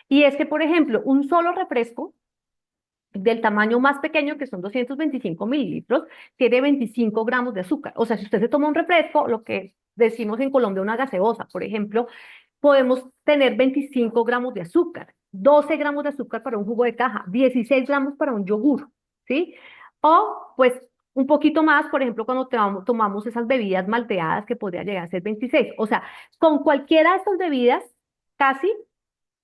Y es que, por ejemplo, un solo refresco del tamaño más pequeño, que son 225 mililitros, tiene 25 gramos de azúcar. O sea, si usted se toma un refresco, lo que decimos en Colombia una gaseosa, por ejemplo, podemos tener 25 gramos de azúcar, 12 gramos de azúcar para un jugo de caja, 16 gramos para un yogur, ¿sí? O pues un poquito más, por ejemplo, cuando tomamos esas bebidas malteadas que podría llegar a ser 26. O sea, con cualquiera de estas bebidas, casi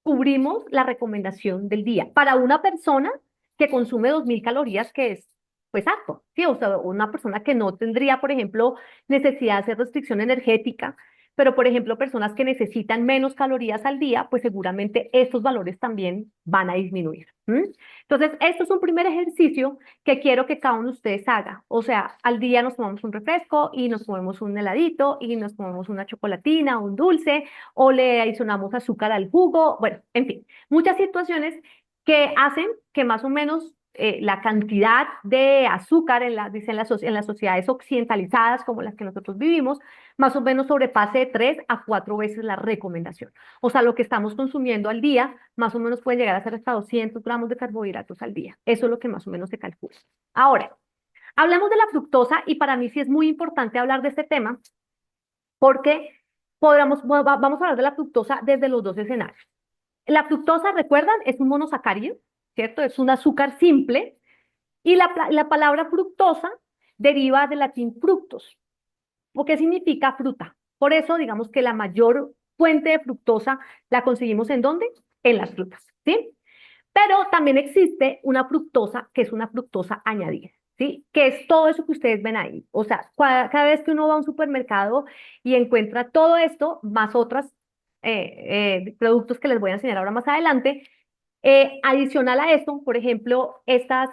cubrimos la recomendación del día. Para una persona que consume 2.000 calorías, que es pues harto, ¿sí? O sea, una persona que no tendría, por ejemplo, necesidad de hacer restricción energética, pero por ejemplo, personas que necesitan menos calorías al día, pues seguramente estos valores también van a disminuir. Entonces, esto es un primer ejercicio que quiero que cada uno de ustedes haga. O sea, al día nos tomamos un refresco y nos comemos un heladito y nos comemos una chocolatina, un dulce, o le adicionamos azúcar al jugo. Bueno, en fin, muchas situaciones que hacen que más o menos la cantidad de azúcar dicen en las sociedades occidentalizadas como las que nosotros vivimos, más o menos sobrepase de 3 a 4 veces la recomendación. O sea, lo que estamos consumiendo al día, más o menos puede llegar a ser hasta 200 gramos de carbohidratos al día. Eso es lo que más o menos se calcula. Ahora, hablamos de la fructosa y para mí sí es muy importante hablar de este tema porque vamos a hablar de la fructosa desde los dos escenarios. La fructosa, recuerdan, es un monosacárido, ¿cierto? Es un azúcar simple y la palabra fructosa deriva del latín fructos, porque significa fruta. Por eso, digamos que la mayor fuente de fructosa la conseguimos ¿en dónde? En las frutas, ¿sí? Pero también existe una fructosa que es una fructosa añadida, ¿sí? Que es todo eso que ustedes ven ahí. O sea, cada vez que uno va a un supermercado y encuentra todo esto, más otros productos que les voy a enseñar ahora más adelante, adicional a esto, por ejemplo, estas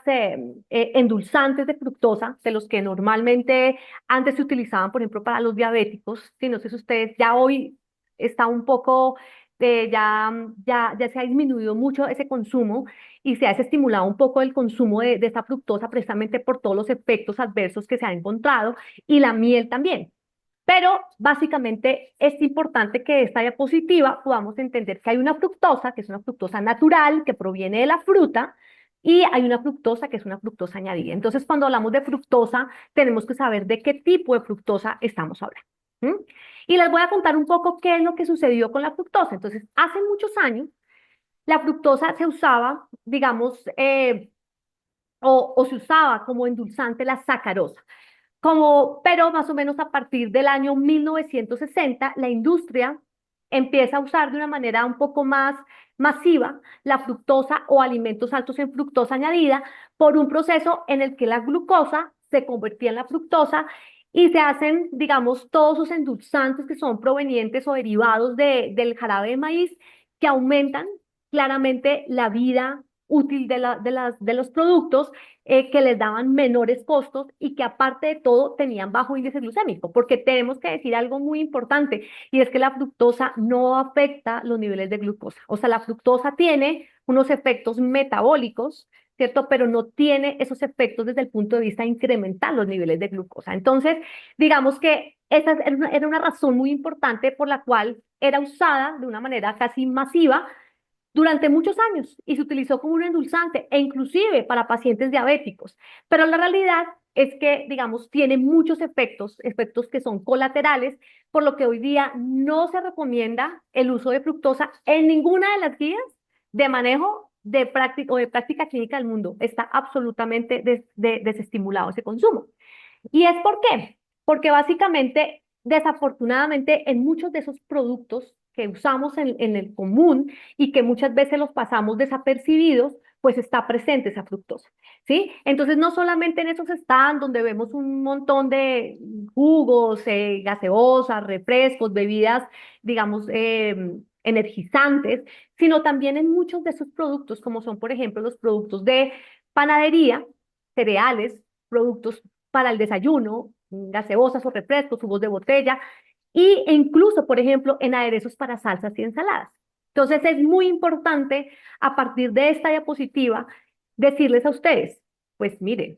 endulzantes de fructosa, de los que normalmente antes se utilizaban, por ejemplo, para los diabéticos, si no sé si ustedes ya hoy está un poco, ya se ha disminuido mucho ese consumo y se ha desestimulado un poco el consumo de esta fructosa precisamente por todos los efectos adversos que se han encontrado y la miel también. Pero básicamente es importante que de esta diapositiva podamos entender que hay una fructosa, que es una fructosa natural, que proviene de la fruta, y hay una fructosa que es una fructosa añadida. Entonces, cuando hablamos de fructosa, tenemos que saber de qué tipo de fructosa estamos hablando. ¿Mm? Y les voy a contar un poco qué es lo que sucedió con la fructosa. Entonces, hace muchos años, la fructosa se usaba, digamos, o se usaba como endulzante la sacarosa. Pero más o menos a partir del año 1960, la industria empieza a usar de una manera un poco más masiva la fructosa o alimentos altos en fructosa añadida por un proceso en el que la glucosa se convertía en la fructosa y se hacen, digamos, todos esos endulzantes que son provenientes o derivados del jarabe de maíz que aumentan claramente la vida útil de los productos que les daban menores costos y que aparte de todo tenían bajo índice glucémico, porque tenemos que decir algo muy importante y es que la fructosa no afecta los niveles de glucosa. O sea, la fructosa tiene unos efectos metabólicos, ¿cierto? Pero no tiene esos efectos desde el punto de vista de incrementar los niveles de glucosa. Entonces, digamos que esa era una razón muy importante por la cual era usada de una manera casi masiva durante muchos años y se utilizó como un endulzante e inclusive para pacientes diabéticos. Pero la realidad es que, digamos, tiene muchos efectos, efectos que son colaterales, por lo que hoy día no se recomienda el uso de fructosa en ninguna de las guías de manejo de práctica o de práctica clínica del mundo. Está absolutamente desestimulado ese consumo. ¿Y es por qué? Porque básicamente, desafortunadamente, en muchos de esos productos que usamos en el común y que muchas veces los pasamos desapercibidos, pues está presente esa fructosa, ¿sí? Entonces, no solamente en esos stands donde vemos un montón de jugos, gaseosas, refrescos, bebidas, digamos, energizantes, sino también en muchos de esos productos, como son, por ejemplo, los productos de panadería, cereales, productos para el desayuno, gaseosas o refrescos, jugos de botella, e incluso, por ejemplo, en aderezos para salsas y ensaladas. Entonces es muy importante a partir de esta diapositiva decirles a ustedes, pues miren,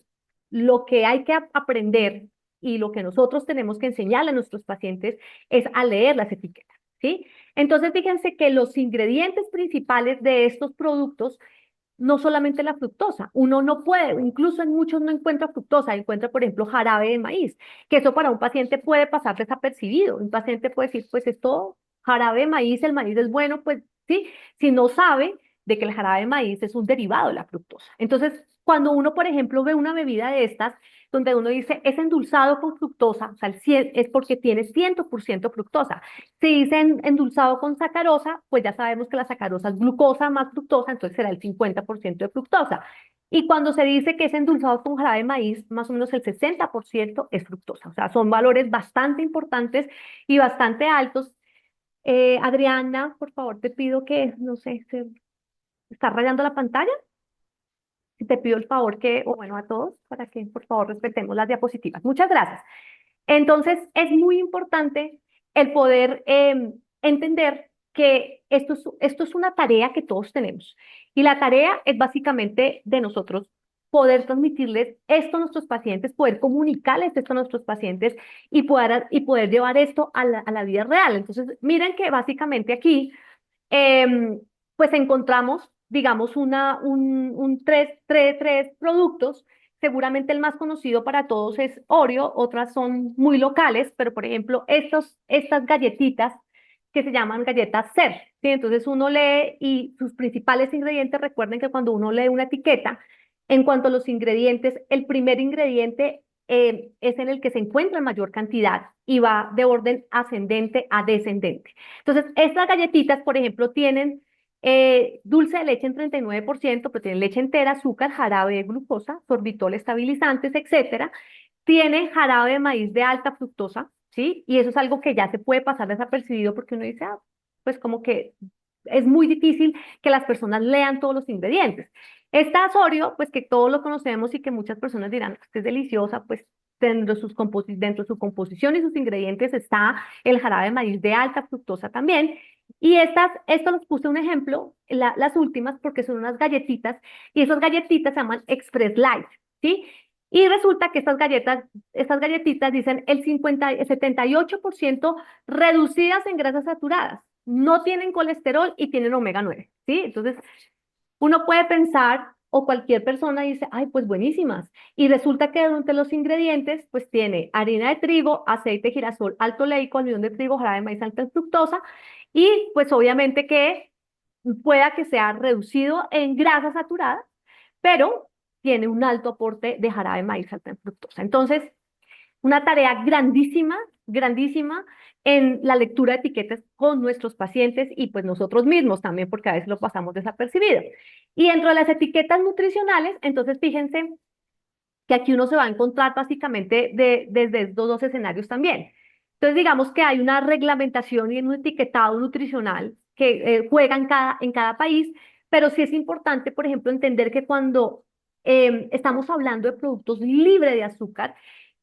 lo que hay que aprender y lo que nosotros tenemos que enseñarle a nuestros pacientes es a leer las etiquetas, ¿sí? Entonces fíjense que los ingredientes principales de estos productos no solamente la fructosa, uno no puede, incluso en muchos no encuentra fructosa, encuentra, por ejemplo, jarabe de maíz, que eso para un paciente puede pasar desapercibido. Un paciente puede decir, pues esto, jarabe de maíz, el maíz es bueno, pues sí, si no sabe de que el jarabe de maíz es un derivado de la fructosa. Entonces, cuando uno, por ejemplo, ve una bebida de estas, donde uno dice es endulzado con fructosa, o sea, es porque tiene 100% fructosa. Si dicen endulzado con sacarosa, pues ya sabemos que la sacarosa es glucosa más fructosa, entonces será el 50% de fructosa. Y cuando se dice que es endulzado con jarabe de maíz, más o menos el 60% es fructosa. O sea, son valores bastante importantes y bastante altos. Adriana, por favor, te pido que, no sé, ¿se está rayando la pantalla? Te pido el favor que, o bueno, a todos, para que por favor respetemos las diapositivas. Muchas gracias. Entonces, es muy importante el poder entender que esto es una tarea que todos tenemos. Y la tarea es básicamente de nosotros poder transmitirles esto a nuestros pacientes, poder comunicarles esto a nuestros pacientes y poder llevar esto a la vida real. Entonces, miren que básicamente aquí pues encontramos, digamos, tres productos. Seguramente el más conocido para todos es Oreo, otras son muy locales, pero por ejemplo, estas galletitas que se llaman galletas Ser, ¿sí? Entonces uno lee y sus principales ingredientes, recuerden que cuando uno lee una etiqueta, en cuanto a los ingredientes, el primer ingrediente es en el que se encuentra en mayor cantidad y va de orden ascendente a descendente. Entonces, estas galletitas, por ejemplo, tienen dulce de leche en 39%, pero tienen leche entera, azúcar, jarabe de glucosa, sorbitol, estabilizantes, etcétera. Tienen jarabe de maíz de alta fructosa, ¿sí? Y eso es algo que ya se puede pasar desapercibido porque uno dice, ah, pues como que es muy difícil que las personas lean todos los ingredientes. Esta Oreo, pues que todos lo conocemos y que muchas personas dirán que es deliciosa, pues dentro de su composición y sus ingredientes está el jarabe de maíz de alta fructosa también. Y estas les puse un ejemplo, las últimas, porque son unas galletitas, y esas galletitas se llaman Express Light, ¿sí? Y resulta que estas galletitas dicen el 78% reducidas en grasas saturadas, no tienen colesterol y tienen omega 9, ¿sí? Entonces, uno puede pensar, o cualquier persona dice, ay, pues buenísimas. Y resulta que durante los ingredientes, pues tiene harina de trigo, aceite de girasol alto oleico, almidón de trigo, jarabe de maíz alta en fructosa, y pues obviamente que pueda que sea reducido en grasas saturadas, pero tiene un alto aporte de jarabe de maíz alta en fructosa. Entonces, una tarea grandísima, grandísima en la lectura de etiquetas con nuestros pacientes y pues nosotros mismos también, porque a veces lo pasamos desapercibido. Y dentro de las etiquetas nutricionales, entonces fíjense que aquí uno se va a encontrar básicamente desde estos dos escenarios también. Entonces, digamos que hay una reglamentación y un etiquetado nutricional que juega en cada país, pero sí es importante, por ejemplo, entender que cuando estamos hablando de productos libres de azúcar,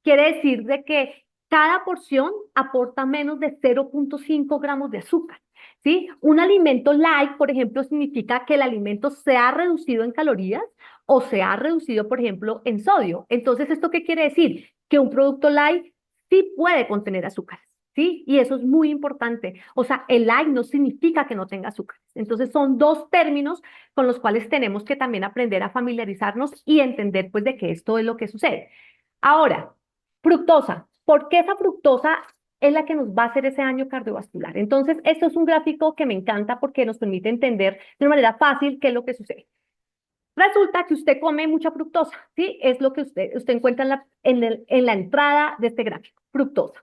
quiere decir de que cada porción aporta menos de 0,5 gramos de azúcar. ¿Sí? Un alimento light, por ejemplo, significa que el alimento se ha reducido en calorías o se ha reducido, por ejemplo, en sodio. Entonces, ¿esto qué quiere decir? Que un producto light sí puede contener azúcares, ¿sí? Y eso es muy importante. O sea, el light no significa que no tenga azúcares. Entonces, son dos términos con los cuales tenemos que también aprender a familiarizarnos y entender, pues, de que esto es lo que sucede. Ahora, fructosa. ¿Por qué esa fructosa es la que nos va a hacer ese daño cardiovascular? Entonces, esto es un gráfico que me encanta porque nos permite entender de una manera fácil qué es lo que sucede. Resulta que usted come mucha fructosa, ¿sí? Es lo que usted encuentra en la entrada de este gráfico, fructosa.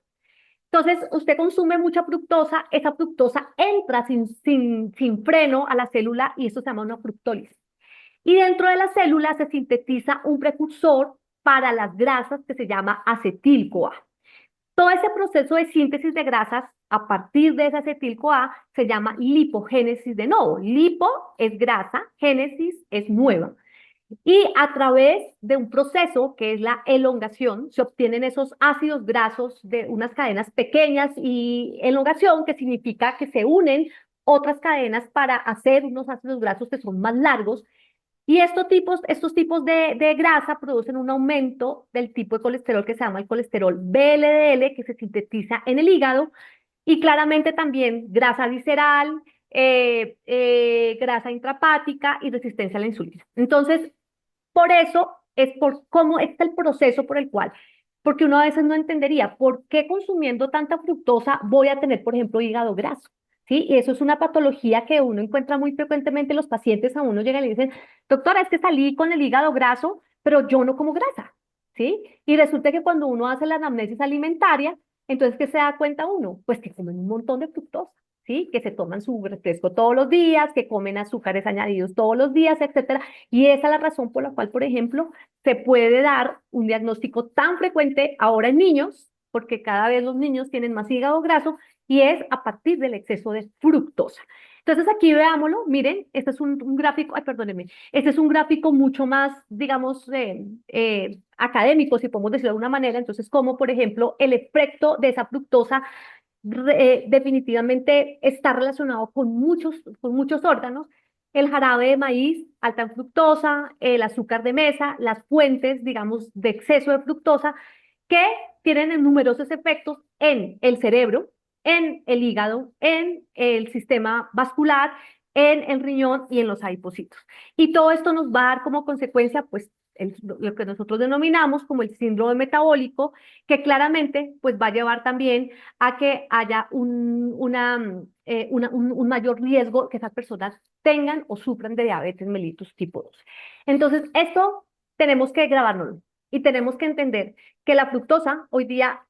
Entonces, usted consume mucha fructosa, esa fructosa entra sin freno a la célula y eso se llama una fructólisis. Y dentro de la célula se sintetiza un precursor para las grasas que se llama acetil-CoA. Todo ese proceso de síntesis de grasas a partir de ese acetil-CoA se llama lipogénesis de nuevo. Lipo es grasa, génesis es nueva. Y a través de un proceso que es la elongación, se obtienen esos ácidos grasos de unas cadenas pequeñas y elongación, que significa que se unen otras cadenas para hacer unos ácidos grasos que son más largos. Y estos tipos de grasa producen un aumento del tipo de colesterol que se llama el colesterol VLDL, que se sintetiza en el hígado, y claramente también grasa visceral, grasa intrahepática y resistencia a la insulina. Entonces, por eso es por cómo está el proceso por el cual, porque uno a veces no entendería por qué consumiendo tanta fructosa voy a tener, por ejemplo, hígado graso. ¿Sí? Y eso es una patología que uno encuentra muy frecuentemente. Los pacientes a uno llegan y le dicen, doctora, es que salí con el hígado graso, pero yo no como grasa. ¿Sí? Y resulta que cuando uno hace la anamnesis alimentaria, entonces, ¿qué se da cuenta uno? Pues que comen un montón de fructosa. ¿Sí? Que se toman su refresco todos los días, que comen azúcares añadidos todos los días, etcétera. Y esa es la razón por la cual, por ejemplo, se puede dar un diagnóstico tan frecuente ahora en niños, porque cada vez los niños tienen más hígado graso, y es a partir del exceso de fructosa. Entonces aquí veámoslo, miren, este es un gráfico, ay, perdónenme, este es un gráfico mucho más, digamos, académico, si podemos decirlo de alguna manera. Entonces, como por ejemplo, el efecto de esa fructosa definitivamente está relacionado con muchos órganos. el jarabe de maíz alta en fructosa, el azúcar de mesa, las fuentes, digamos, de exceso de fructosa, que tienen numerosos efectos en el cerebro, en el hígado, en el sistema vascular, en el riñón y en los adipocitos. Y todo esto nos va a dar como consecuencia, pues, lo que nosotros denominamos como el síndrome metabólico, que claramente pues va a llevar también a que haya un mayor riesgo que esas personas tengan o sufran de diabetes mellitus tipo 2. Entonces, esto tenemos que grabárnoslo y tenemos que entender que la fructosa hoy día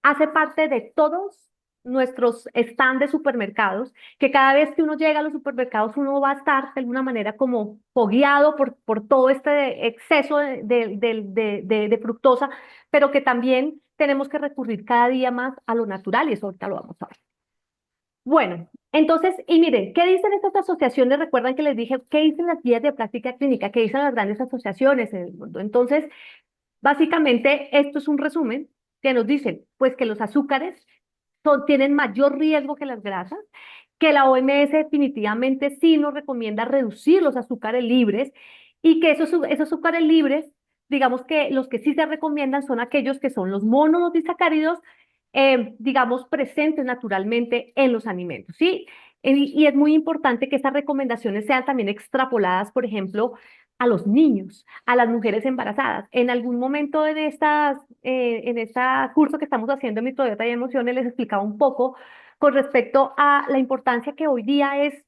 hace parte de todos nuestros stands de supermercados, que cada vez que uno llega a los supermercados uno va a estar de alguna manera como fogueado por todo este exceso de fructosa, pero que también tenemos que recurrir cada día más a lo natural y eso ahorita lo vamos a ver. Bueno, entonces, y miren, ¿qué dicen estas asociaciones? Recuerdan que les dije, ¿qué dicen las guías de práctica clínica? ¿Qué dicen las grandes asociaciones en el mundo? Entonces, básicamente, esto es un resumen que nos dicen, pues que los azúcares tienen mayor riesgo que las grasas, que la OMS definitivamente sí nos recomienda reducir los azúcares libres y que esos azúcares libres, digamos que los que sí se recomiendan son aquellos que son los monosacáridos, digamos, presentes naturalmente en los alimentos, ¿sí? Y es muy importante que estas recomendaciones sean también extrapoladas, por ejemplo, a los niños, a las mujeres embarazadas. En algún momento en este curso que estamos haciendo en Microbiota y Emociones les explicaba un poco con respecto a la importancia que hoy día es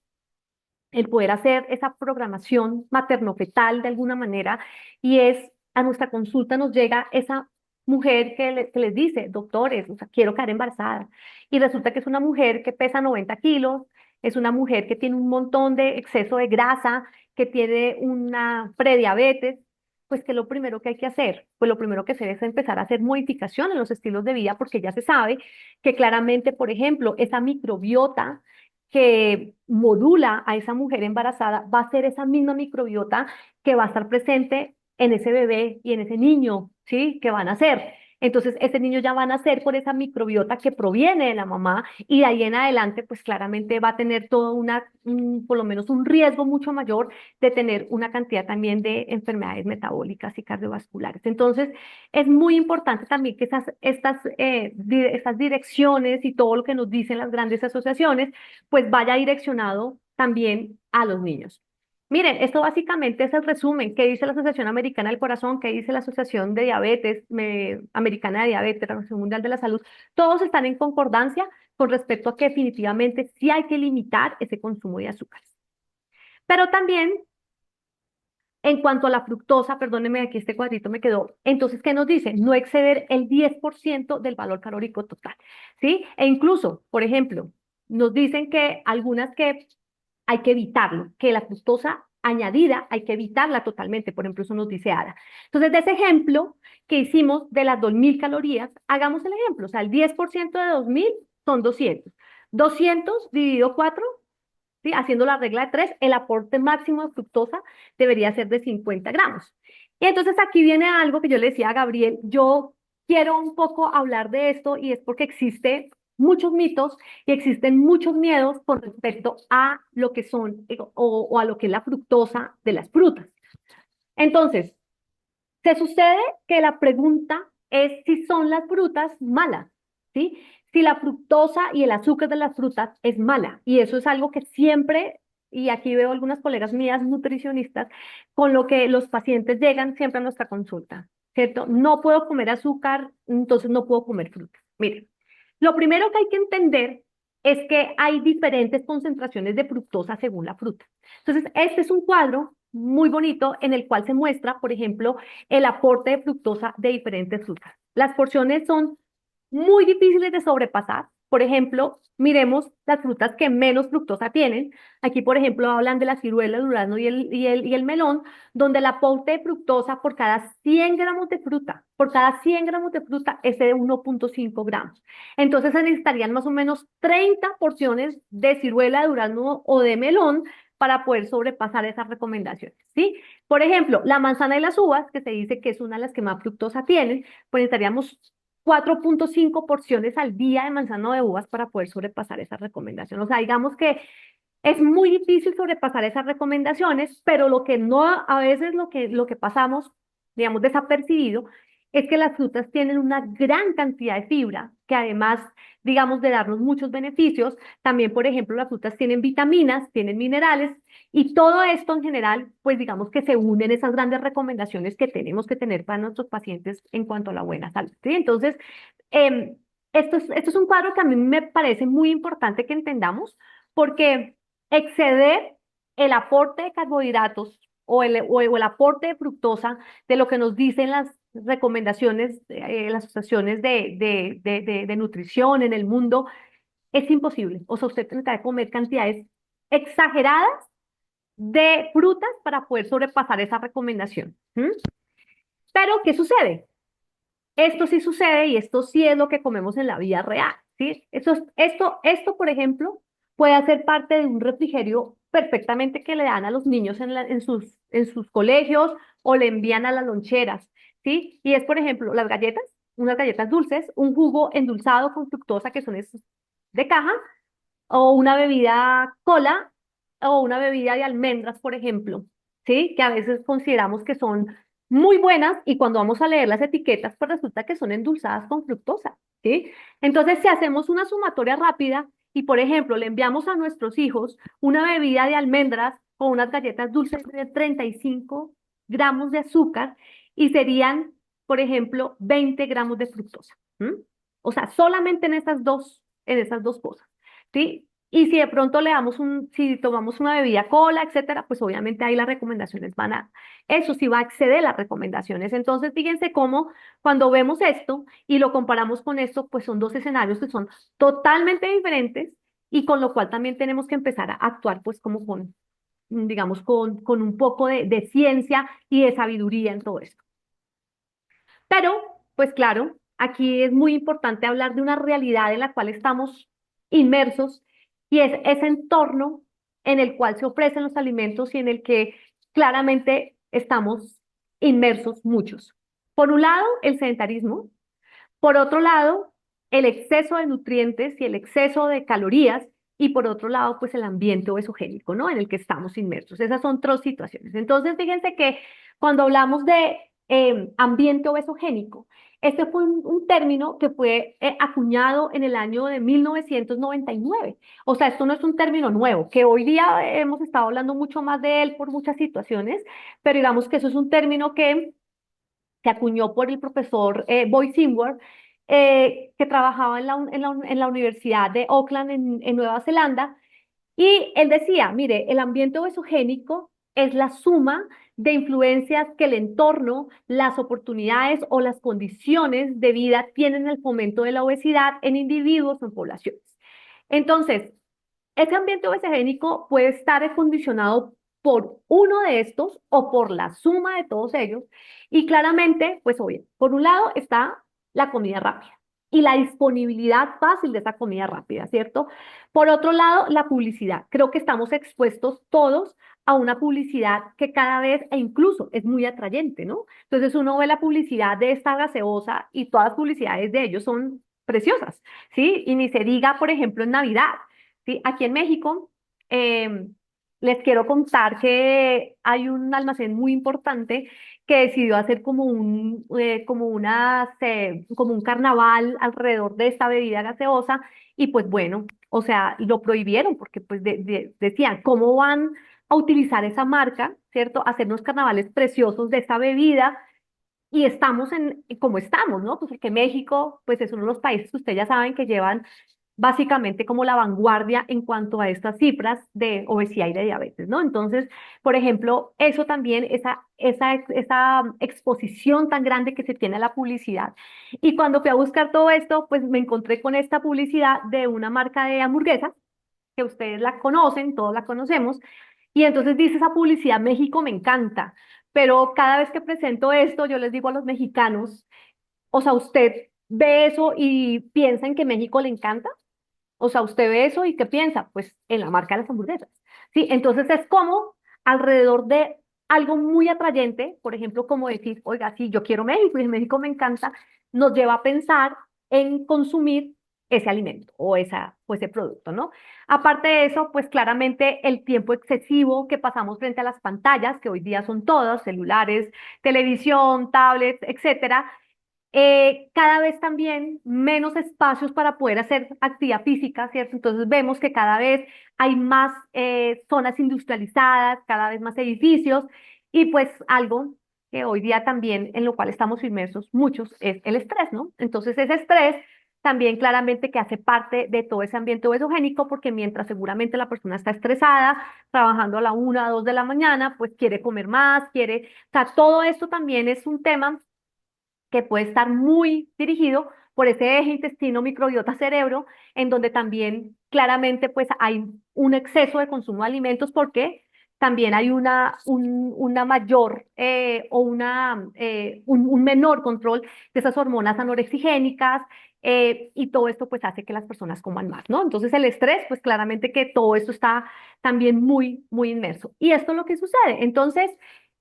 el poder hacer esa programación materno-fetal de alguna manera y es a nuestra consulta nos llega esa mujer que les dice, doctores, o sea, quiero quedar embarazada. Y resulta que es una mujer que pesa 90 kilos, es una mujer que tiene un montón de exceso de grasa, que tiene una prediabetes, pues que lo primero que hay que hacer, pues lo primero que se debe es empezar a hacer modificación en los estilos de vida, porque ya se sabe que claramente, por ejemplo, esa microbiota que modula a esa mujer embarazada va a ser esa misma microbiota que va a estar presente en ese bebé y en ese niño, ¿sí? Que van a nacer. Entonces, ese niño ya va a nacer con esa microbiota que proviene de la mamá y de ahí en adelante, pues claramente va a tener todo por lo menos un riesgo mucho mayor de tener una cantidad también de enfermedades metabólicas y cardiovasculares. Entonces, es muy importante también que estas direcciones y todo lo que nos dicen las grandes asociaciones, pues vaya direccionado también a los niños. Miren, esto básicamente es el resumen. ¿Qué dice la Asociación Americana del Corazón? ¿Qué dice la Asociación de Diabetes, Americana de Diabetes, la Organización Mundial de la Salud? Todos están en concordancia con respecto a que definitivamente sí hay que limitar ese consumo de azúcares. Pero también en cuanto a la fructosa, perdónenme, aquí este cuadrito me quedó. Entonces, ¿qué nos dice? No exceder el 10% del valor calórico total, ¿sí? E incluso, por ejemplo, nos dicen que algunas que hay que evitarlo, que la fructosa añadida hay que evitarla totalmente, por ejemplo, eso nos dice Ada. Entonces, de ese ejemplo que hicimos de las 2000 calorías, hagamos el ejemplo, o sea, el 10% de 2000 son 200. 200 dividido 4, ¿sí? Haciendo la regla de 3, el aporte máximo de fructosa debería ser de 50 gramos. Y entonces aquí viene algo que yo le decía a Gabriel, yo quiero un poco hablar de esto y es porque existe muchos mitos y existen muchos miedos con respecto a lo que son o a lo que es la fructosa de las frutas. Entonces, se sucede que la pregunta es si son las frutas malas, ¿sí? Si la fructosa y el azúcar de las frutas es mala. Y eso es algo que siempre, y aquí veo algunas colegas mías nutricionistas, con lo que los pacientes llegan siempre a nuestra consulta, ¿cierto? No puedo comer azúcar, entonces no puedo comer frutas. Miren, lo primero que hay que entender es que hay diferentes concentraciones de fructosa según la fruta. Entonces, este es un cuadro muy bonito en el cual se muestra, por ejemplo, el aporte de fructosa de diferentes frutas. Las porciones son muy difíciles de sobrepasar. Por ejemplo, miremos las frutas que menos fructosa tienen. Aquí, por ejemplo, hablan de la ciruela, el durazno y el melón, donde el aporte de fructosa por cada 100 gramos de fruta, por cada 100 gramos de fruta es de 1,5 gramos. Entonces se necesitarían más o menos 30 porciones de ciruela, de durazno o de melón para poder sobrepasar esas recomendaciones, ¿sí? Por ejemplo, la manzana y las uvas, que se dice que es una de las que más fructosa tienen, pues necesitaríamos 4,5 porciones al día de manzana o de uvas para poder sobrepasar esa recomendación. O sea, digamos que Es muy difícil sobrepasar esas recomendaciones, pero lo que no, a veces lo que pasamos, digamos, desapercibido, es que las frutas tienen una gran cantidad de fibra, que además, digamos, de darnos muchos beneficios, también, por ejemplo, las frutas tienen vitaminas, tienen minerales, y todo esto en general, pues digamos que se unen esas grandes recomendaciones que tenemos que tener para nuestros pacientes en cuanto a la buena salud, ¿sí? Entonces, esto es un cuadro que a mí me parece muy importante que entendamos, porque exceder el aporte de carbohidratos o el aporte de fructosa de lo que nos dicen las recomendaciones, las asociaciones de nutrición en el mundo, es imposible. O sea, usted tendrá que comer cantidades exageradas de frutas para poder sobrepasar esa recomendación. ¿M? Pero, ¿qué sucede? Esto sí sucede y esto sí es lo que comemos en la vida real, ¿sí? Esto, por ejemplo, puede hacer parte de un refrigerio perfectamente que le dan a los niños en sus colegios o le envían a las loncheras, ¿sí? Y es, por ejemplo, las galletas, unas galletas dulces, un jugo endulzado con fructosa, que son esos de caja, o una bebida cola o una bebida de almendras, por ejemplo, ¿sí? Que a veces consideramos que son muy buenas y cuando vamos a leer las etiquetas, pues resulta que son endulzadas con fructosa, ¿sí? Entonces, si hacemos una sumatoria rápida y, por ejemplo, le enviamos a nuestros hijos una bebida de almendras o unas galletas dulces de 35 gramos de azúcar y serían, por ejemplo, 20 gramos de fructosa. ¿M? O sea, solamente en esas dos cosas. ¿Sí? Y si de pronto si tomamos una bebida cola, etcétera, pues obviamente ahí las recomendaciones eso sí va a exceder las recomendaciones. Entonces, fíjense cómo cuando vemos esto y lo comparamos con esto, pues son dos escenarios que son totalmente diferentes y con lo cual también tenemos que empezar a actuar pues como digamos, con un poco de ciencia y de sabiduría en todo esto. Pero, pues claro, aquí es muy importante hablar de una realidad en la cual estamos inmersos y es ese entorno en el cual se ofrecen los alimentos y en el que claramente estamos inmersos muchos. Por un lado, el sedentarismo. Por otro lado, el exceso de nutrientes y el exceso de calorías. Y por otro lado, pues el ambiente obesogénico, ¿no? En el que estamos inmersos. Esas son tres situaciones. Entonces, fíjense que cuando hablamos de ambiente obesogénico, este fue un término que fue acuñado en el año de 1999. O sea, esto no es un término nuevo, que hoy día hemos estado hablando mucho más de él por muchas situaciones, pero digamos que eso es un término que se acuñó por el profesor Boy Seymour, que trabajaba en la Universidad de Auckland en Nueva Zelanda, y él decía, mire, el ambiente obesogénico es la suma de influencias que el entorno, las oportunidades o las condiciones de vida tienen en el fomento de la obesidad en individuos o en poblaciones. Entonces, ese ambiente obesogénico puede estar condicionado por uno de estos o por la suma de todos ellos. Y claramente, pues obvio, por un lado está la comida rápida y la disponibilidad fácil de esa comida rápida, ¿cierto? Por otro lado, la publicidad. Creo que estamos expuestos todos a una publicidad que cada vez e incluso es muy atrayente, ¿no? Entonces uno ve la publicidad de esta gaseosa y todas las publicidades de ellos son preciosas, ¿sí? Y ni se diga, por ejemplo, en Navidad. Sí, aquí en México eh, les quiero contar que hay un almacén muy importante que decidió hacer como un carnaval alrededor de esta bebida gaseosa y pues bueno, o sea, lo prohibieron porque pues decían, ¿cómo van a utilizar esa marca, ¿cierto? Hacer unos carnavales preciosos de esta bebida y estamos como estamos, ¿no? Pues porque México, pues es uno de los países que ustedes ya saben que llevan básicamente como la vanguardia en cuanto a estas cifras de obesidad y de diabetes, ¿no? Entonces, por ejemplo, eso también, esa exposición tan grande que se tiene a la publicidad. Y cuando fui a buscar todo esto, pues me encontré con esta publicidad de una marca de hamburguesas, que ustedes la conocen, todos la conocemos, y entonces dice esa publicidad, México me encanta, pero cada vez que presento esto, yo les digo a los mexicanos, o sea, usted ve eso y piensa en que México le encanta. O sea, usted ve eso y ¿qué piensa? Pues en la marca de las hamburguesas. Sí, entonces es como alrededor de algo muy atrayente, por ejemplo, como decir, oiga, sí, yo quiero México y México me encanta, nos lleva a pensar en consumir ese alimento o ese producto, ¿no? Aparte de eso, pues claramente el tiempo excesivo que pasamos frente a las pantallas, que hoy día son todos, celulares, televisión, tablets, etcétera, cada vez también menos espacios para poder hacer actividad física, ¿cierto? Entonces vemos que cada vez hay más zonas industrializadas, cada vez más edificios y pues algo que hoy día también en lo cual estamos inmersos muchos es el estrés, ¿no? Entonces ese estrés también claramente que hace parte de todo ese ambiente obesogénico porque mientras seguramente la persona está estresada, trabajando a la 1 o 2 de la mañana, pues quiere comer más, quiere, o sea, todo esto también es un tema que puede estar muy dirigido por ese eje intestino, microbiota, cerebro, en donde también claramente pues hay un exceso de consumo de alimentos porque también hay una mayor o un menor control de esas hormonas anorexigénicas y todo esto pues hace que las personas coman más, ¿no? Entonces el estrés pues claramente que todo esto está también muy, muy inmerso. Y esto es lo que sucede. Entonces,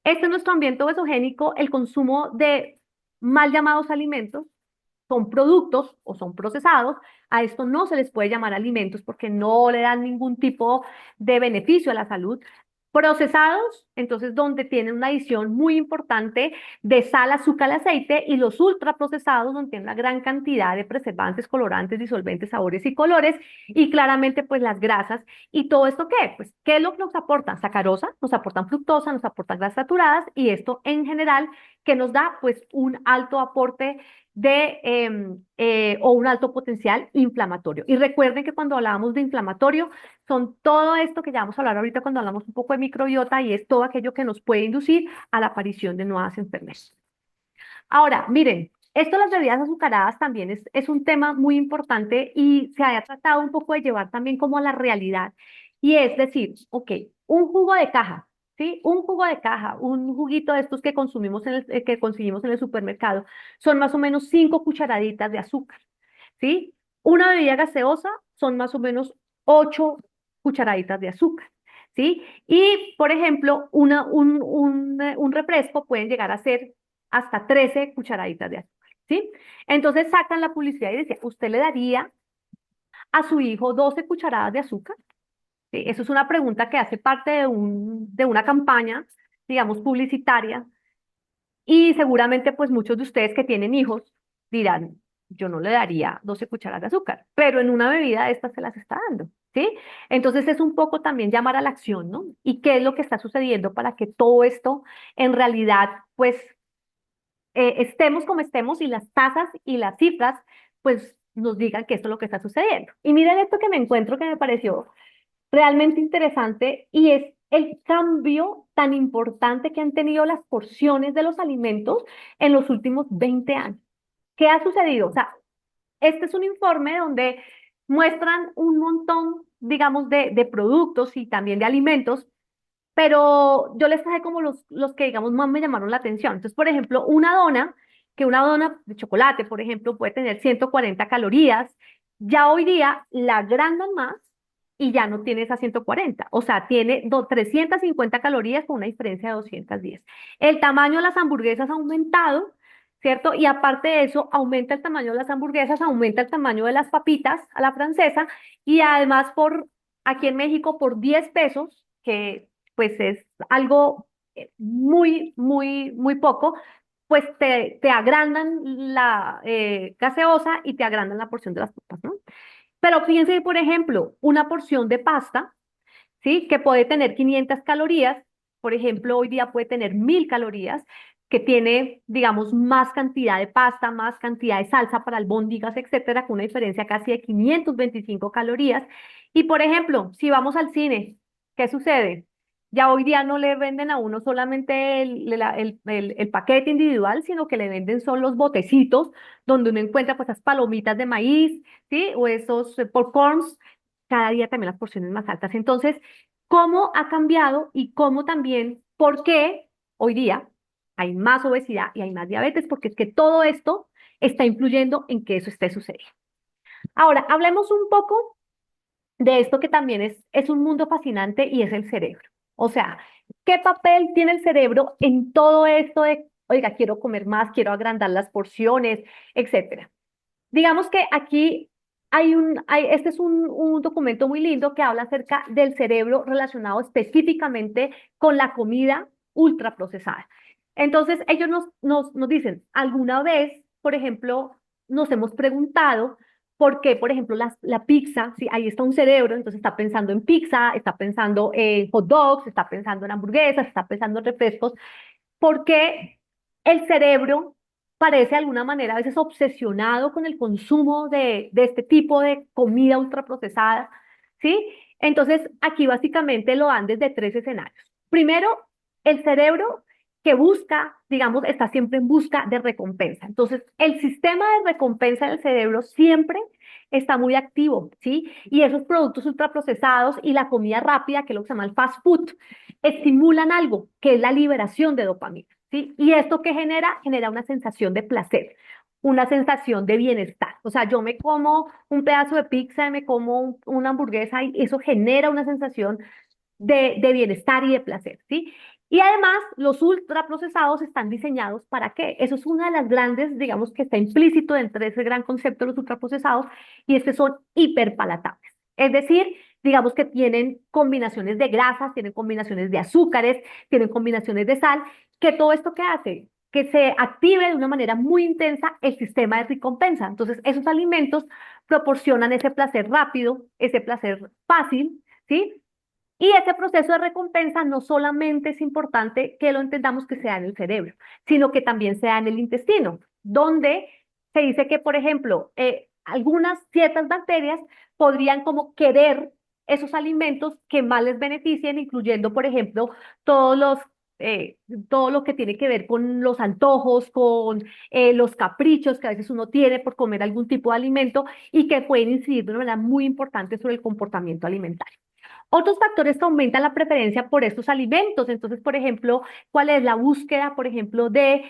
este es nuestro ambiente obesogénico, el consumo de mal llamados alimentos, son productos o son procesados, a esto no se les puede llamar alimentos porque no le dan ningún tipo de beneficio a la salud. Procesados, entonces donde tienen una adición muy importante de sal, azúcar, aceite y los ultraprocesados donde tienen una gran cantidad de preservantes, colorantes, disolventes, sabores y colores y claramente pues las grasas y todo esto ¿qué? Pues ¿qué es lo que nos aportan? Sacarosa, nos aportan fructosa, nos aportan grasas saturadas y esto en general que nos da pues un alto aporte o un alto potencial inflamatorio. Y recuerden que cuando hablábamos de inflamatorio, son todo esto que ya vamos a hablar ahorita cuando hablamos un poco de microbiota y es todo aquello que nos puede inducir a la aparición de nuevas enfermedades. Ahora, miren, esto de las bebidas azucaradas también es un tema muy importante y se haya tratado un poco de llevar también como a la realidad. Y es decir, ok, un jugo de caja, ¿sí? Un jugo de caja, un juguito de estos que consumimos que conseguimos en el supermercado, son más o menos 5 cucharaditas de azúcar, ¿sí? Una bebida gaseosa son más o menos 8 cucharaditas de azúcar. ¿Sí? Y, por ejemplo, un refresco pueden llegar a ser hasta 13 cucharaditas de azúcar, ¿sí? Entonces sacan la publicidad y decía, ¿usted le daría a su hijo 12 cucharadas de azúcar? ¿Sí? Eso es una pregunta que hace parte de una campaña, digamos, publicitaria y seguramente pues muchos de ustedes que tienen hijos dirán, yo no le daría 12 cucharadas de azúcar, pero en una bebida esta se las está dando, ¿sí? Entonces es un poco también llamar a la acción, ¿no? ¿Y qué es lo que está sucediendo para que todo esto en realidad pues estemos como estemos y las tasas y las cifras pues nos digan que esto es lo que está sucediendo? Y miren esto que me encuentro que me pareció realmente interesante y es el cambio tan importante que han tenido las porciones de los alimentos en los últimos 20 años. ¿Qué ha sucedido? O sea, este es un informe donde muestran un montón, digamos, de productos y también de alimentos, pero yo les traje como los que, digamos, más me llamaron la atención. Entonces, por ejemplo, que una dona de chocolate, por ejemplo, puede tener 140 calorías, ya hoy día la agrandan más y ya no tiene esas 140, o sea, tiene 350 calorías con una diferencia de 210. El tamaño de las hamburguesas ha aumentado, ¿cierto? Y aparte de eso, aumenta el tamaño de las hamburguesas, aumenta el tamaño de las papitas a la francesa y además aquí en México, por 10 pesos, que pues es algo muy, muy, muy poco, pues te agrandan la gaseosa y te agrandan la porción de las papas, ¿no? Pero fíjense, por ejemplo, una porción de pasta, ¿sí? Que puede tener 500 calorías, por ejemplo, hoy día puede tener 1000 calorías, que tiene, digamos, más cantidad de pasta, más cantidad de salsa para albóndigas, etcétera, con una diferencia casi de 525 calorías. Y, por ejemplo, si vamos al cine, ¿qué sucede? Ya hoy día no le venden a uno solamente el paquete individual, sino que le venden son los botecitos donde uno encuentra pues esas palomitas de maíz, ¿sí? O esos popcorns, cada día también las porciones más altas. Entonces, ¿cómo ha cambiado y cómo también, por qué hoy día hay más obesidad y hay más diabetes? Porque es que todo esto está influyendo en que eso esté sucediendo. Ahora, hablemos un poco de esto que también es un mundo fascinante y es el cerebro. O sea, ¿qué papel tiene el cerebro en todo esto de, oiga, quiero comer más, quiero agrandar las porciones, etcétera? Digamos que aquí este es un documento muy lindo que habla acerca del cerebro relacionado específicamente con la comida ultraprocesada. Entonces, ellos nos dicen, alguna vez, por ejemplo, nos hemos preguntado por qué, por ejemplo, la pizza, si ahí está un cerebro, entonces está pensando en pizza, está pensando en hot dogs, está pensando en hamburguesas, está pensando en refrescos, porque el cerebro parece de alguna manera a veces obsesionado con el consumo de este tipo de comida ultraprocesada, ¿sí? Entonces, aquí básicamente lo dan desde tres escenarios. Primero, el cerebro que busca, digamos, está siempre en busca de recompensa. Entonces, el sistema de recompensa del cerebro siempre está muy activo, ¿sí? Y esos productos ultraprocesados y la comida rápida, que es lo que se llama el fast food, estimulan algo, que es la liberación de dopamina, ¿sí? Y esto que genera, genera una sensación de placer, una sensación de bienestar. O sea, yo me como un pedazo de pizza, me como una hamburguesa y eso genera una sensación de bienestar y de placer, ¿sí? Y además, los ultraprocesados están diseñados ¿para qué? Eso es una de las grandes, digamos, que está implícito dentro de ese gran concepto de los ultraprocesados, y es que son hiperpalatables. Es decir, digamos que tienen combinaciones de grasas, tienen combinaciones de azúcares, tienen combinaciones de sal, que todo esto que hace que se active de una manera muy intensa el sistema de recompensa. Entonces, esos alimentos proporcionan ese placer rápido, ese placer fácil, ¿sí? Y ese proceso de recompensa no solamente es importante que lo entendamos que sea en el cerebro, sino que también sea en el intestino, donde se dice que, por ejemplo, algunas ciertas bacterias podrían como querer esos alimentos que más les beneficien, incluyendo, por ejemplo, todos los, eh, todo lo que tiene que ver con los antojos, con los caprichos que a veces uno tiene por comer algún tipo de alimento y que pueden incidir de una manera muy importante sobre el comportamiento alimentario. Otros factores que aumentan la preferencia por estos alimentos. Entonces, por ejemplo, ¿cuál es la búsqueda, por ejemplo, de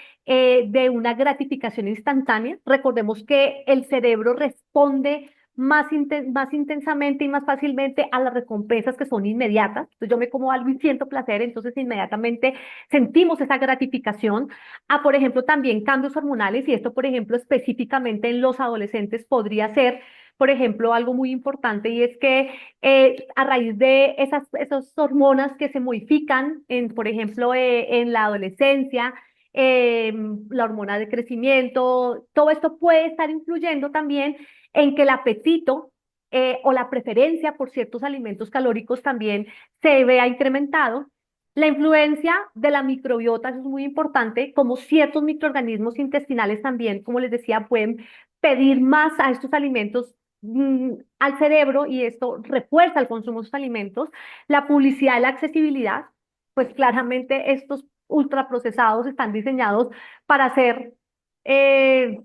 una gratificación instantánea? Recordemos que el cerebro responde más intensamente y más fácilmente a las recompensas que son inmediatas. Entonces, yo me como algo y siento placer, entonces inmediatamente sentimos esa gratificación. Por ejemplo, también cambios hormonales, y esto, por ejemplo, específicamente en los adolescentes podría ser, por ejemplo, algo muy importante, y es que a raíz de esas hormonas que se modifican, por ejemplo, en la adolescencia, la hormona de crecimiento, todo esto puede estar influyendo también en que el apetito o la preferencia por ciertos alimentos calóricos también se vea incrementado. La influencia de la microbiota eso es muy importante, como ciertos microorganismos intestinales también, como les decía, pueden pedir más a estos alimentos al cerebro, y esto refuerza el consumo de estos alimentos. La publicidad y la accesibilidad, pues claramente estos ultraprocesados están diseñados para ser, eh,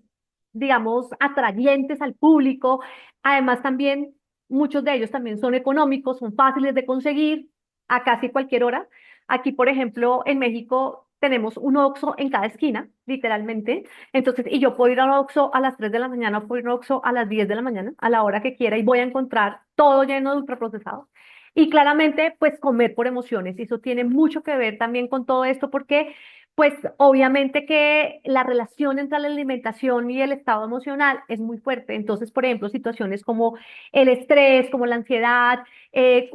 digamos, atrayentes al público. Además, también muchos de ellos también son económicos, son fáciles de conseguir a casi cualquier hora. Aquí, por ejemplo, en México tenemos un Oxxo en cada esquina, literalmente. Entonces, y yo puedo ir al Oxxo a las 3 de la mañana, puedo ir al Oxxo a las 10 de la mañana, a la hora que quiera, y voy a encontrar todo lleno de ultraprocesados. Y claramente, pues comer por emociones, y eso tiene mucho que ver también con todo esto, porque pues obviamente que la relación entre la alimentación y el estado emocional es muy fuerte. Entonces, por ejemplo, situaciones como el estrés, como la ansiedad,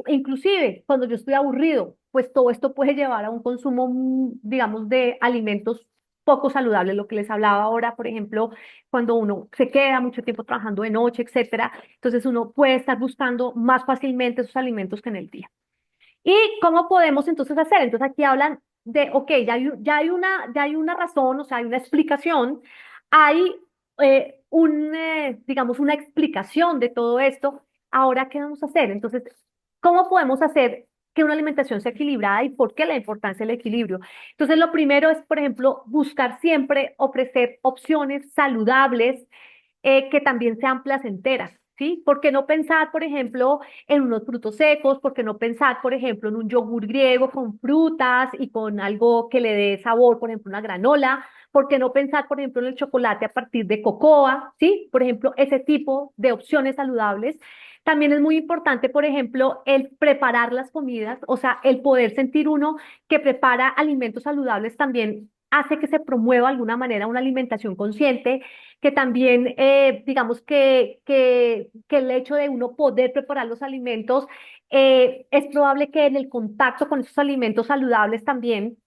inclusive cuando yo estoy aburrido, pues todo esto puede llevar a un consumo, digamos, de alimentos poco saludables, lo que les hablaba ahora, por ejemplo, cuando uno se queda mucho tiempo trabajando de noche, etcétera, entonces uno puede estar buscando más fácilmente esos alimentos que en el día. ¿Y cómo podemos entonces hacer? Entonces aquí hablan de, ok, ya hay una razón, o sea, hay una explicación, hay digamos, una explicación de todo esto. Ahora, ¿qué vamos a hacer? Entonces, ¿cómo podemos hacer que una alimentación sea equilibrada y por qué la importancia del equilibrio? Entonces, lo primero es, por ejemplo, buscar siempre ofrecer opciones saludables que también sean placenteras, ¿sí? ¿Por qué no pensar, por ejemplo, en unos frutos secos? ¿Por qué no pensar, por ejemplo, en un yogur griego con frutas y con algo que le dé sabor, por ejemplo, una granola? ¿Por qué no pensar, por ejemplo, en el chocolate a partir de cocoa? ¿Sí? Por ejemplo, ese tipo de opciones saludables. También es muy importante, por ejemplo, el preparar las comidas, o sea, el poder sentir uno que prepara alimentos saludables también hace que se promueva de alguna manera una alimentación consciente, que también, digamos que el hecho de uno poder preparar los alimentos, es probable que en el contacto con esos alimentos saludables también,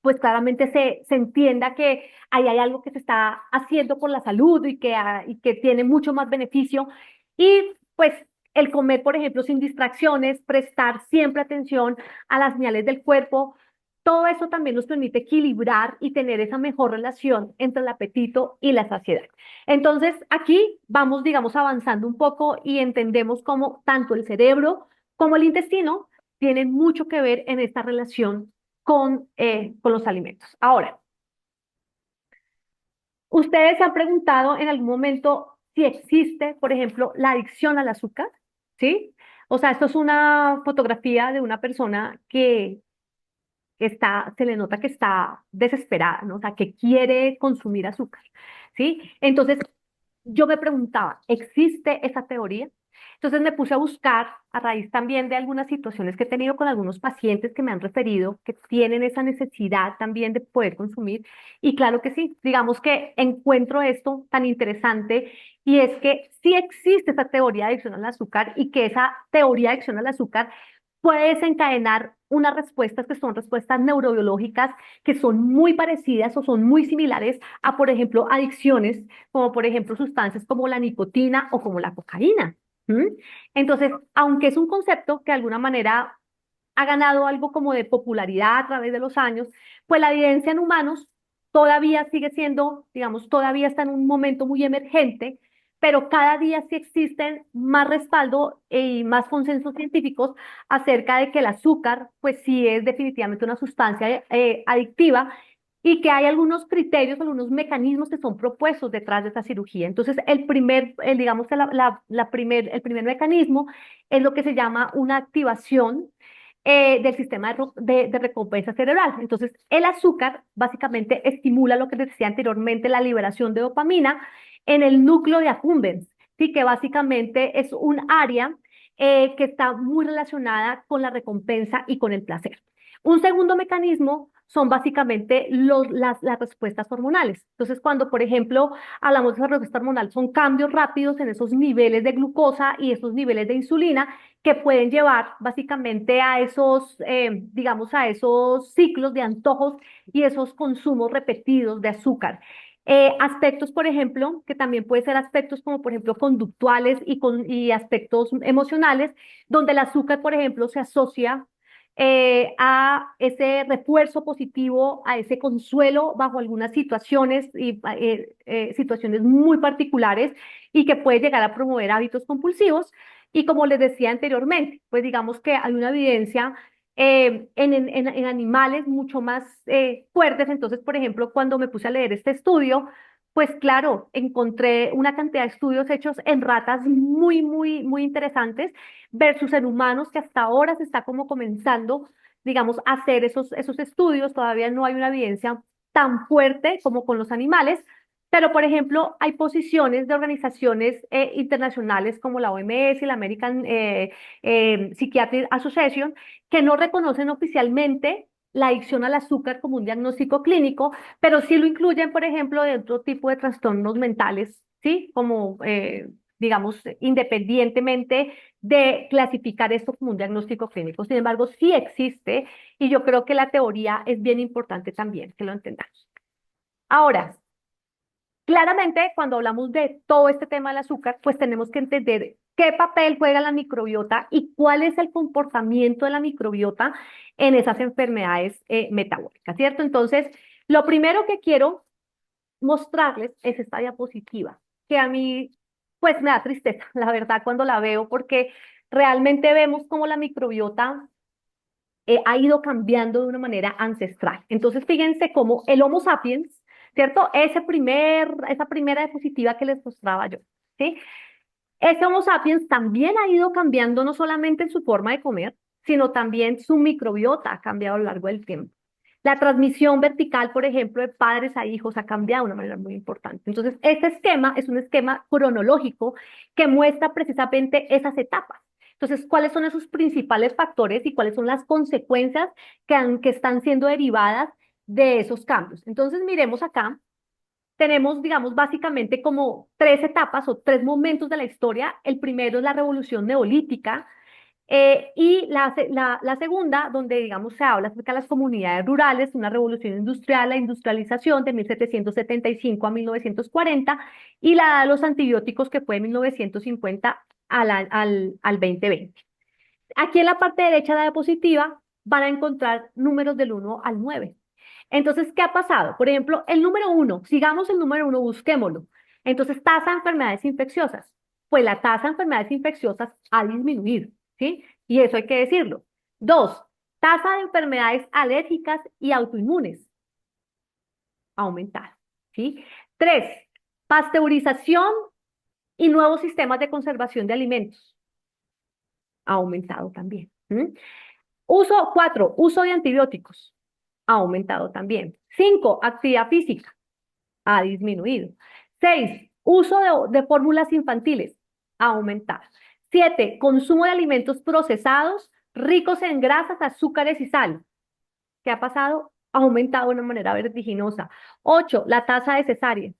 pues claramente se entienda que ahí hay algo que se está haciendo por la salud y que tiene mucho más beneficio. Y pues el comer, por ejemplo, sin distracciones, prestar siempre atención a las señales del cuerpo, todo eso también nos permite equilibrar y tener esa mejor relación entre el apetito y la saciedad. Entonces, aquí vamos, digamos, avanzando un poco y entendemos cómo tanto el cerebro como el intestino tienen mucho que ver en esta relación con los alimentos. Ahora, ¿ustedes se han preguntado en algún momento si existe, por ejemplo, la adicción al azúcar? ¿Sí? O sea, esto es una fotografía de una persona que está, se le nota que está desesperada, ¿no? O sea, que quiere consumir azúcar, ¿sí? Entonces, yo me preguntaba, ¿existe esa teoría? Entonces me puse a buscar a raíz también de algunas situaciones que he tenido con algunos pacientes que me han referido que tienen esa necesidad también de poder consumir. Y claro que sí, digamos que encuentro esto tan interesante y es que sí existe esa teoría de adicción al azúcar y que esa teoría de adicción al azúcar puede desencadenar unas respuestas que son respuestas neurobiológicas que son muy parecidas o son muy similares a, por ejemplo, adicciones como por ejemplo sustancias como la nicotina o como la cocaína. ¿Mm? Entonces, aunque es un concepto que de alguna manera ha ganado algo como de popularidad a través de los años, pues la evidencia en humanos todavía sigue siendo, digamos, todavía está en un momento muy emergente, pero cada día sí existen más respaldo y más consensos científicos acerca de que el azúcar, pues sí es definitivamente una sustancia adictiva y que hay algunos criterios, algunos mecanismos que son propuestos detrás de esta cirugía. Entonces, digamos que el primer mecanismo es lo que se llama una activación del sistema de recompensa cerebral. Entonces, el azúcar básicamente estimula lo que les decía anteriormente, la liberación de dopamina en el núcleo de accumbens, ¿sí? Que básicamente es un área que está muy relacionada con la recompensa y con el placer. Un segundo mecanismo son básicamente las respuestas hormonales. Entonces, cuando, por ejemplo, hablamos de esa respuesta hormonal, son cambios rápidos en esos niveles de glucosa y esos niveles de insulina que pueden llevar básicamente a esos, digamos, a esos ciclos de antojos y esos consumos repetidos de azúcar. Aspectos, por ejemplo, que también pueden ser aspectos como, por ejemplo, conductuales y aspectos emocionales, donde el azúcar, por ejemplo, se asocia a ese refuerzo positivo, a ese consuelo bajo algunas situaciones y situaciones muy particulares y que puede llegar a promover hábitos compulsivos. Y como les decía anteriormente, pues digamos que hay una evidencia en animales mucho más fuertes. Entonces, por ejemplo, cuando me puse a leer este estudio, pues claro, encontré una cantidad de estudios hechos en ratas muy interesantes versus en humanos que hasta ahora se está como comenzando, digamos, a hacer esos estudios. Todavía no hay una evidencia tan fuerte como con los animales, pero, por ejemplo, hay posiciones de organizaciones internacionales como la OMS y la American Psychiatric Association que no reconocen oficialmente la adicción al azúcar como un diagnóstico clínico, pero sí lo incluyen, por ejemplo, de otro tipo de trastornos mentales, ¿sí? Como, digamos, independientemente de clasificar esto como un diagnóstico clínico. Sin embargo, sí existe y yo creo que la teoría es bien importante también que lo entendamos. Ahora, claramente, cuando hablamos de todo este tema del azúcar, pues tenemos que entender qué papel juega la microbiota y cuál es el comportamiento de la microbiota en esas enfermedades metabólicas, ¿cierto? Entonces, lo primero que quiero mostrarles es esta diapositiva, que a mí, pues me da tristeza, la verdad, cuando la veo, porque realmente vemos cómo la microbiota ha ido cambiando de una manera ancestral. Entonces, fíjense cómo el Homo sapiens, ¿cierto? Esa primera diapositiva que les mostraba yo, ¿sí? Ese Homo sapiens también ha ido cambiando no solamente en su forma de comer, sino también su microbiota ha cambiado a lo largo del tiempo. La transmisión vertical, por ejemplo, de padres a hijos ha cambiado de una manera muy importante. Entonces, este esquema es un esquema cronológico que muestra precisamente esas etapas. Entonces, ¿cuáles son esos principales factores y cuáles son las consecuencias que están siendo derivadas de esos cambios. Entonces, miremos acá, tenemos, digamos, básicamente como tres etapas o tres momentos de la historia. El primero es la revolución neolítica, y la segunda, donde, digamos, se habla acerca de las comunidades rurales, una revolución industrial, la industrialización de 1775 a 1940, y la de los antibióticos, que fue de 1950 al 2020. Aquí en la parte derecha de la diapositiva van a encontrar números del 1 al 9. Entonces, ¿qué ha pasado? Por ejemplo, el número 1, sigamos el número 1, busquémoslo. Entonces, tasa de enfermedades infecciosas. Pues la tasa de enfermedades infecciosas ha disminuido, ¿sí? Y eso hay que decirlo. 2, tasa de enfermedades alérgicas y autoinmunes ha aumentado, ¿sí? 3, pasteurización y nuevos sistemas de conservación de alimentos ha aumentado también. Uso 4, uso de antibióticos ha aumentado también. 5, actividad física ha disminuido. 6, uso de fórmulas infantiles ha aumentado. 7, consumo de alimentos procesados ricos en grasas, azúcares y sal. ¿Qué ha pasado? Ha aumentado de una manera vertiginosa. 8, la tasa de cesárea.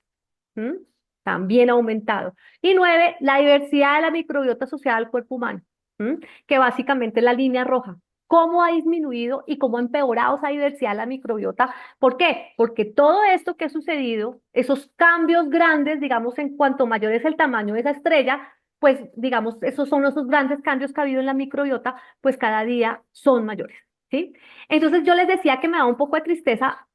¿Mm? También ha aumentado. Y 9, la diversidad de la microbiota asociada al cuerpo humano, ¿Mm? Que básicamente es la línea roja. ¿Cómo ha disminuido y cómo ha empeorado esa diversidad de la microbiota? ¿Por qué? Porque todo esto que ha sucedido, esos cambios grandes, digamos, en cuanto mayor es el tamaño de esa estrella, pues, digamos, esos son esos grandes cambios que ha habido en la microbiota, pues cada día son mayores, ¿sí? Entonces yo les decía que me da un poco de tristeza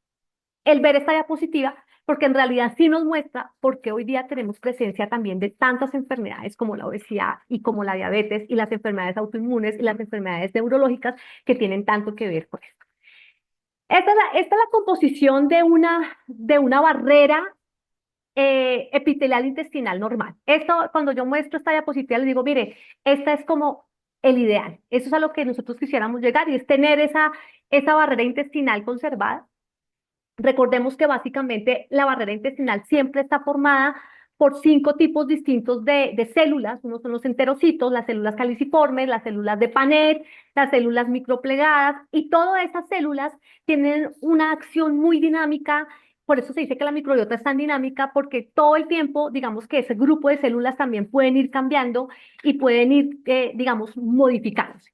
el ver esta diapositiva, porque en realidad sí nos muestra por qué hoy día tenemos presencia también de tantas enfermedades como la obesidad y como la diabetes y las enfermedades autoinmunes y las enfermedades neurológicas que tienen tanto que ver con esto. Esta es la composición de una barrera epitelial intestinal normal. Esto, cuando yo muestro esta diapositiva, les digo, mire, esta es como el ideal. Eso es a lo que nosotros quisiéramos llegar y es tener esa barrera intestinal conservada. Recordemos que básicamente la barrera intestinal siempre está formada por 5 tipos distintos de células. Uno son los enterocitos, las células caliciformes, las células de Panet, las células microplegadas, y todas esas células tienen una acción muy dinámica. Por eso se dice que la microbiota es tan dinámica, porque todo el tiempo, digamos que ese grupo de células también pueden ir cambiando y pueden ir, digamos, modificándose.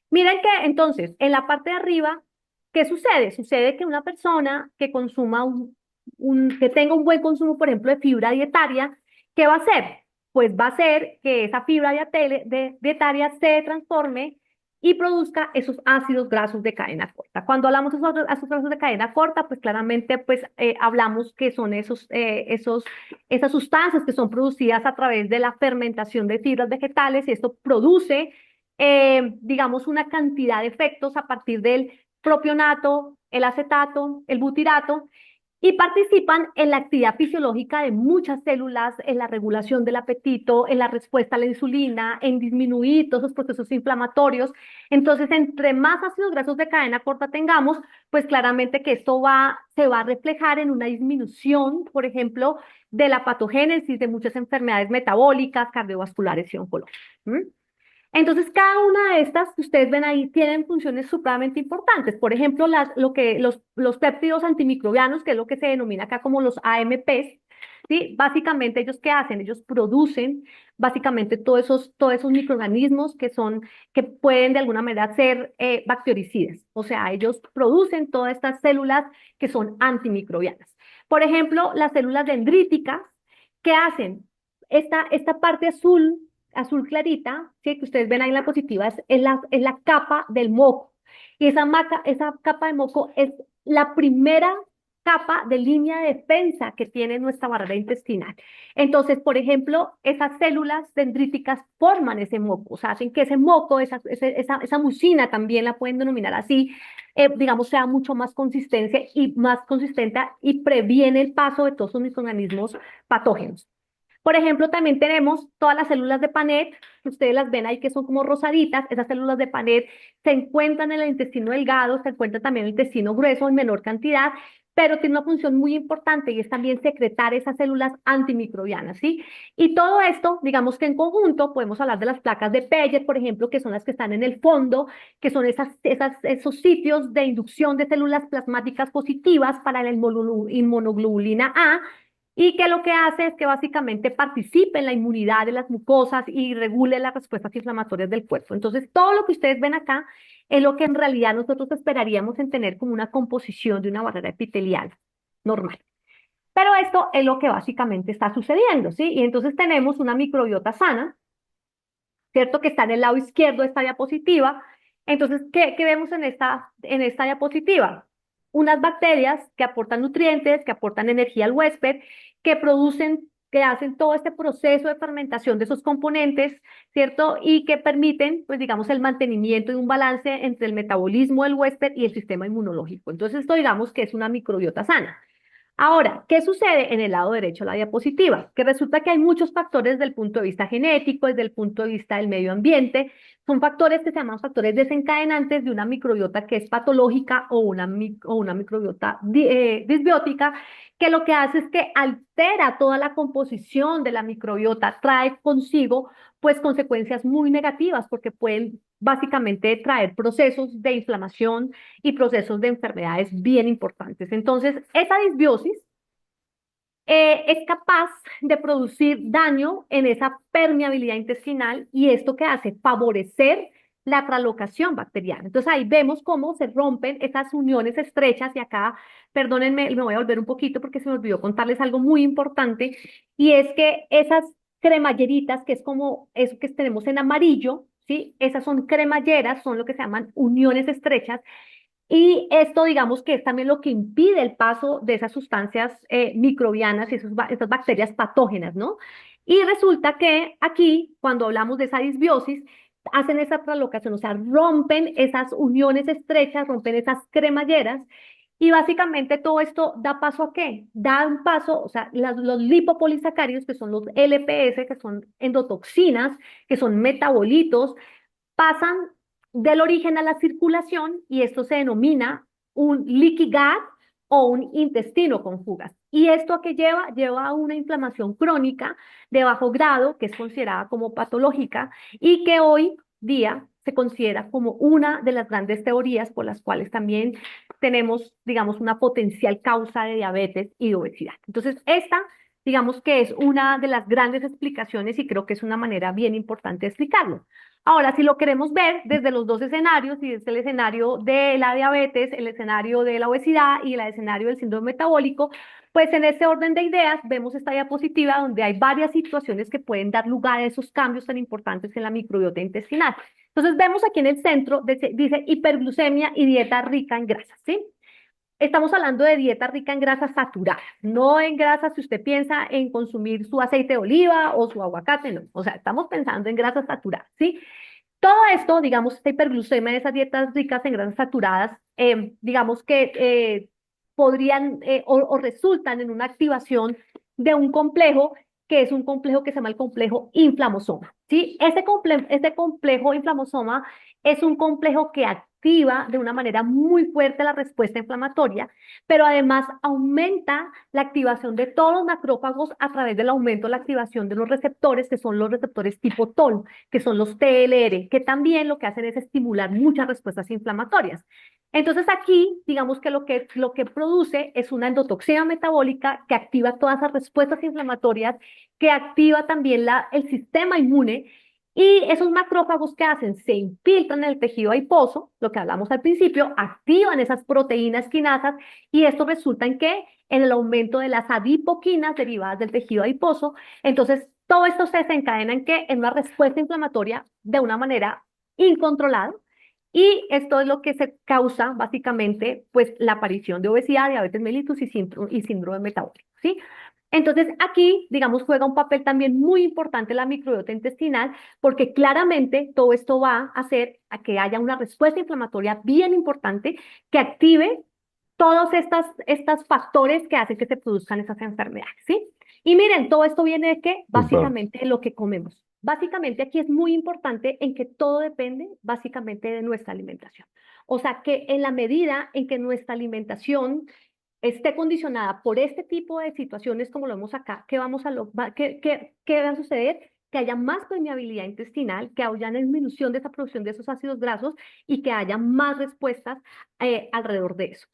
Miren que entonces, en la parte de arriba, ¿qué sucede? Sucede que una persona que consuma que tenga un buen consumo, por ejemplo, de fibra dietaria, ¿qué va a hacer? Pues va a hacer que esa fibra dietaria se transforme y produzca esos ácidos grasos de cadena corta. Cuando hablamos de esos ácidos grasos de cadena corta, pues claramente pues, hablamos que son esas sustancias que son producidas a través de la fermentación de fibras vegetales, y esto produce, digamos, una cantidad de efectos a partir del propionato, el acetato, el butirato, y participan en la actividad fisiológica de muchas células, en la regulación del apetito, en la respuesta a la insulina, en disminuir todos esos procesos inflamatorios. Entonces, entre más ácidos grasos de cadena corta tengamos, pues claramente que esto se va a reflejar en una disminución, por ejemplo, de la patogénesis de muchas enfermedades metabólicas, cardiovasculares y oncológicas. ¿Mm? Entonces, cada una de estas que ustedes ven ahí tienen funciones supremamente importantes. Por ejemplo, los péptidos antimicrobianos, que es lo que se denomina acá como los AMPs, ¿sí? Básicamente, ¿ellos qué hacen? Ellos producen básicamente todos esos microorganismos que pueden de alguna manera ser bactericidas. O sea, ellos producen todas estas células que son antimicrobianas. Por ejemplo, las células dendríticas, ¿qué hacen? Esta parte azul clarita, ¿sí? Que ustedes ven ahí en la positiva, es la capa del moco. Y esa capa de moco es la primera capa de línea de defensa que tiene nuestra barrera intestinal. Entonces, por ejemplo, esas células dendríticas forman ese moco, o sea, hacen que ese moco, esa mucina también la pueden denominar así, digamos, sea mucho más consistente y previene el paso de todos esos microorganismos patógenos. Por ejemplo, también tenemos todas las células de Panet, que ustedes las ven ahí que son como rosaditas. Esas células de Panet se encuentran en el intestino delgado, se encuentran también en el intestino grueso en menor cantidad, pero tiene una función muy importante y es también secretar esas células antimicrobianas, ¿sí? Y todo esto, digamos que en conjunto, podemos hablar de las placas de Peyert, por ejemplo, que son las que están en el fondo, que son esos sitios de inducción de células plasmáticas positivas para la inmunoglobulina A, y que lo que hace es que básicamente participe en la inmunidad de las mucosas y regule las respuestas inflamatorias del cuerpo. Entonces, todo lo que ustedes ven acá es lo que en realidad nosotros esperaríamos en tener como una composición de una barrera epitelial normal. Pero esto es lo que básicamente está sucediendo, ¿sí? Y entonces tenemos una microbiota sana, ¿cierto? Que está en el lado izquierdo de esta diapositiva. Entonces, ¿qué vemos en esta diapositiva? Unas bacterias que aportan nutrientes, que aportan energía al huésped, que producen, que hacen todo este proceso de fermentación de esos componentes, ¿cierto? Y que permiten, pues digamos, el mantenimiento de un balance entre el metabolismo del huésped y el sistema inmunológico. Entonces, esto digamos que es una microbiota sana. Ahora, ¿qué sucede en el lado derecho de la diapositiva? Que resulta que hay muchos factores desde el punto de vista genético, desde el punto de vista del medio ambiente. Son factores que se llaman factores desencadenantes de una microbiota que es patológica o una microbiota disbiótica, que lo que hace es que altera toda la composición de la microbiota, trae consigo pues consecuencias muy negativas porque pueden básicamente traer procesos de inflamación y procesos de enfermedades bien importantes. Entonces, esa disbiosis es capaz de producir daño en esa permeabilidad intestinal y esto que hace favorecer la tralocación bacteriana. Entonces ahí vemos cómo se rompen esas uniones estrechas y acá, perdónenme, me voy a volver un poquito porque se me olvidó contarles algo muy importante y es que esas cremalleritas, que es como eso que tenemos en amarillo, ¿sí? Esas son cremalleras, son lo que se llaman uniones estrechas y esto, digamos que es también lo que impide el paso de esas sustancias microbianas y esas bacterias patógenas, ¿no? Y resulta que aquí, cuando hablamos de esa disbiosis, hacen esa traslocación, o sea, rompen esas uniones estrechas, rompen esas cremalleras, y básicamente todo esto da paso a qué? Da un paso, o sea, los lipopolisacáridos, que son los LPS, que son endotoxinas, que son metabolitos, pasan del origen a la circulación y esto se denomina un leaky gut o un intestino con fugas. ¿Y esto a qué lleva? Lleva a una inflamación crónica de bajo grado que es considerada como patológica y que hoy día se considera como una de las grandes teorías por las cuales también tenemos, digamos, una potencial causa de diabetes y de obesidad. Entonces, esta, digamos que es una de las grandes explicaciones y creo que es una manera bien importante de explicarlo. Ahora, si lo queremos ver desde los dos escenarios, y desde el escenario de la diabetes, el escenario de la obesidad y el escenario del síndrome metabólico, pues en ese orden de ideas vemos esta diapositiva donde hay varias situaciones que pueden dar lugar a esos cambios tan importantes en la microbiota intestinal. Entonces vemos aquí en el centro, dice hiperglucemia y dieta rica en grasas, ¿sí? Estamos hablando de dieta rica en grasas saturadas, no en grasas si usted piensa en consumir su aceite de oliva o su aguacate, no. O sea, estamos pensando en grasas saturadas, ¿sí? Todo esto, digamos, esta hiperglucemia de esas dietas ricas en grasas saturadas, digamos que podrían o resultan en una activación de un complejo que es un complejo que se llama el complejo inflamosoma, ¿sí? Este complejo inflamosoma es un complejo que activa de una manera muy fuerte la respuesta inflamatoria, pero además aumenta la activación de todos los macrófagos a través del aumento de la activación de los receptores, que son los receptores tipo TOL, que son los TLR, que también lo que hacen es estimular muchas respuestas inflamatorias. Entonces aquí, digamos que lo que produce es una endotoxina metabólica que activa todas esas respuestas inflamatorias, que activa también el sistema inmune y esos macrófagos que hacen se infiltran en el tejido adiposo, lo que hablamos al principio, activan esas proteínas quinasas y esto resulta en qué? En el aumento de las adipoquinas derivadas del tejido adiposo. Entonces, todo esto se desencadena en qué? En una respuesta inflamatoria de una manera incontrolada y esto es lo que se causa básicamente pues la aparición de obesidad, diabetes mellitus y síndrome metabólico, ¿sí? Entonces aquí, digamos, juega un papel también muy importante la microbiota intestinal porque claramente todo esto va a hacer a que haya una respuesta inflamatoria bien importante que active todos estos factores que hacen que se produzcan esas enfermedades, ¿sí? Y miren, todo esto viene de qué? Súper. Básicamente de lo que comemos. Básicamente aquí es muy importante en que todo depende básicamente de nuestra alimentación. O sea que en la medida en que nuestra alimentación esté condicionada por este tipo de situaciones como lo vemos acá, ¿qué vamos a qué va a suceder? Que haya más permeabilidad intestinal, que haya una disminución de esa producción de esos ácidos grasos y que haya más respuestas alrededor de eso.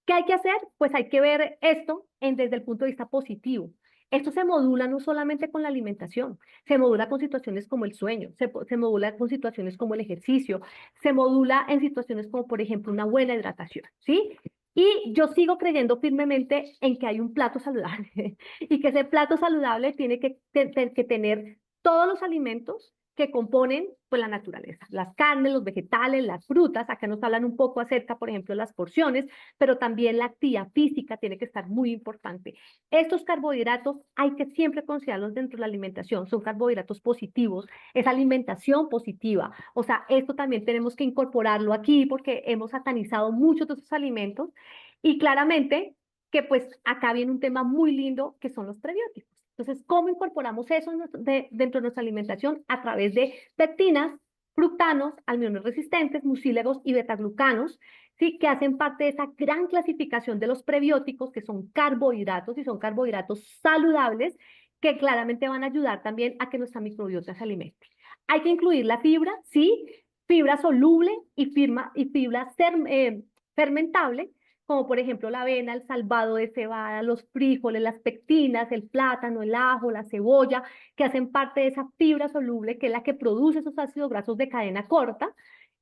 ¿Qué hay que hacer? Pues hay que ver esto desde el punto de vista positivo. Esto se modula no solamente con la alimentación, se modula con situaciones como el sueño, se modula con situaciones como el ejercicio, se modula en situaciones como, por ejemplo, una buena hidratación, ¿sí? Y yo sigo creyendo firmemente en que hay un plato saludable y que ese plato saludable tiene que tener todos los alimentos que componen pues, la naturaleza, las carnes, los vegetales, las frutas. Acá nos hablan un poco acerca, por ejemplo, de las porciones, pero también la actividad física tiene que estar muy importante. Estos carbohidratos hay que siempre considerarlos dentro de la alimentación, son carbohidratos positivos, es alimentación positiva, o sea, esto también tenemos que incorporarlo aquí porque hemos satanizado muchos de esos alimentos y claramente que pues acá viene un tema muy lindo que son los prebióticos. Entonces, ¿cómo incorporamos eso dentro de nuestra alimentación? A través de pectinas, fructanos, almidones resistentes, mucílagos y betaglucanos, ¿sí? Que hacen parte de esa gran clasificación de los prebióticos, que son carbohidratos y son carbohidratos saludables, que claramente van a ayudar también a que nuestra microbiota se alimente. Hay que incluir la fibra, sí, fibra soluble y fibra fermentable, como por ejemplo la avena, el salvado de cebada, los frijoles, las pectinas, el plátano, el ajo, la cebolla, que hacen parte de esa fibra soluble que es la que produce esos ácidos grasos de cadena corta.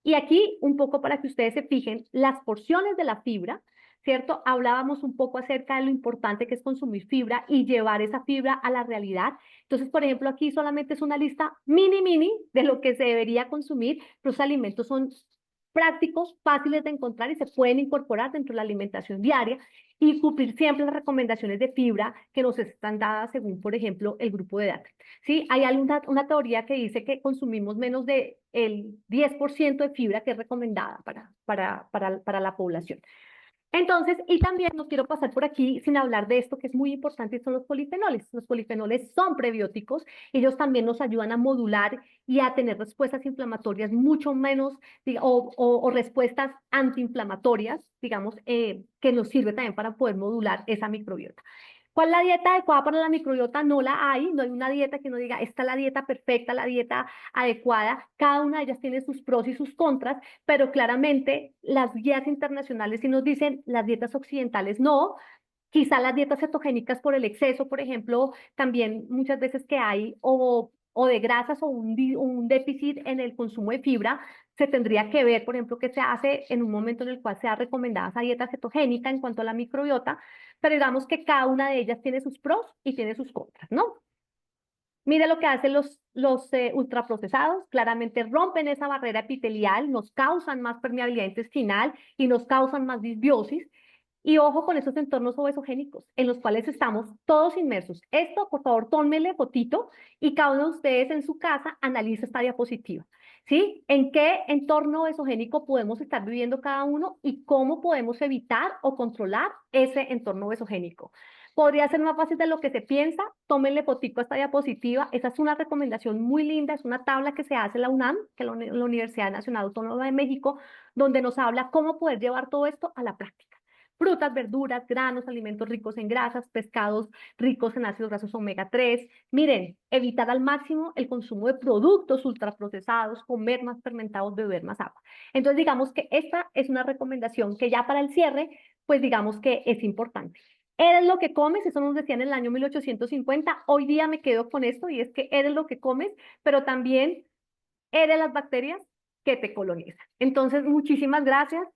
Y aquí, un poco para que ustedes se fijen, las porciones de la fibra, ¿cierto? Hablábamos un poco acerca de lo importante que es consumir fibra y llevar esa fibra a la realidad. Entonces, por ejemplo, aquí solamente es una lista mini de lo que se debería consumir. Los alimentos son prácticos, fáciles de encontrar y se pueden incorporar dentro de la alimentación diaria y cumplir siempre las recomendaciones de fibra que nos están dadas según, por ejemplo, el grupo de edad. ¿Sí? Hay una teoría que dice que consumimos menos del 10% de fibra que es recomendada para la población. Entonces, y también no quiero pasar por aquí sin hablar de esto que es muy importante, son los polifenoles. Los polifenoles son prebióticos, ellos también nos ayudan a modular y a tener respuestas inflamatorias mucho menos, o respuestas antiinflamatorias, digamos, que nos sirve también para poder modular esa microbiota. ¿Cuál es la dieta adecuada para la microbiota? No la hay, no hay una dieta que uno diga, esta es la dieta perfecta, la dieta adecuada. Cada una de ellas tiene sus pros y sus contras, pero claramente las guías internacionales sí nos dicen las dietas occidentales no. Quizá las dietas cetogénicas por el exceso, por ejemplo, también muchas veces que hay o de grasas o un déficit en el consumo de fibra, se tendría que ver, por ejemplo, qué se hace en un momento en el cual sea recomendada esa dieta cetogénica en cuanto a la microbiota, pero digamos que cada una de ellas tiene sus pros y tiene sus contras, ¿no? Mire lo que hacen los ultraprocesados, claramente rompen esa barrera epitelial, nos causan más permeabilidad intestinal y nos causan más disbiosis. Y ojo con esos entornos obesogénicos en los cuales estamos todos inmersos. Esto, por favor, tómenle fotito y cada uno de ustedes en su casa analice esta diapositiva. ¿Sí? ¿En qué entorno obesogénico podemos estar viviendo cada uno y cómo podemos evitar o controlar ese entorno obesogénico? Podría ser más fácil de lo que se piensa. Tómenle fotico a esta diapositiva. Esa es una recomendación muy linda. Es una tabla que se hace en la UNAM, que es la Universidad Nacional Autónoma de México, donde nos habla cómo poder llevar todo esto a la práctica. Frutas, verduras, granos, alimentos ricos en grasas, pescados ricos en ácidos grasos omega 3. Miren, evitar al máximo el consumo de productos ultraprocesados, comer más fermentados, beber más agua. Entonces, digamos que esta es una recomendación que ya para el cierre, pues digamos que es importante. Eres lo que comes, eso nos decían en el año 1850. Hoy día me quedo con esto y es que eres lo que comes, pero también eres las bacterias que te colonizan. Entonces, muchísimas gracias.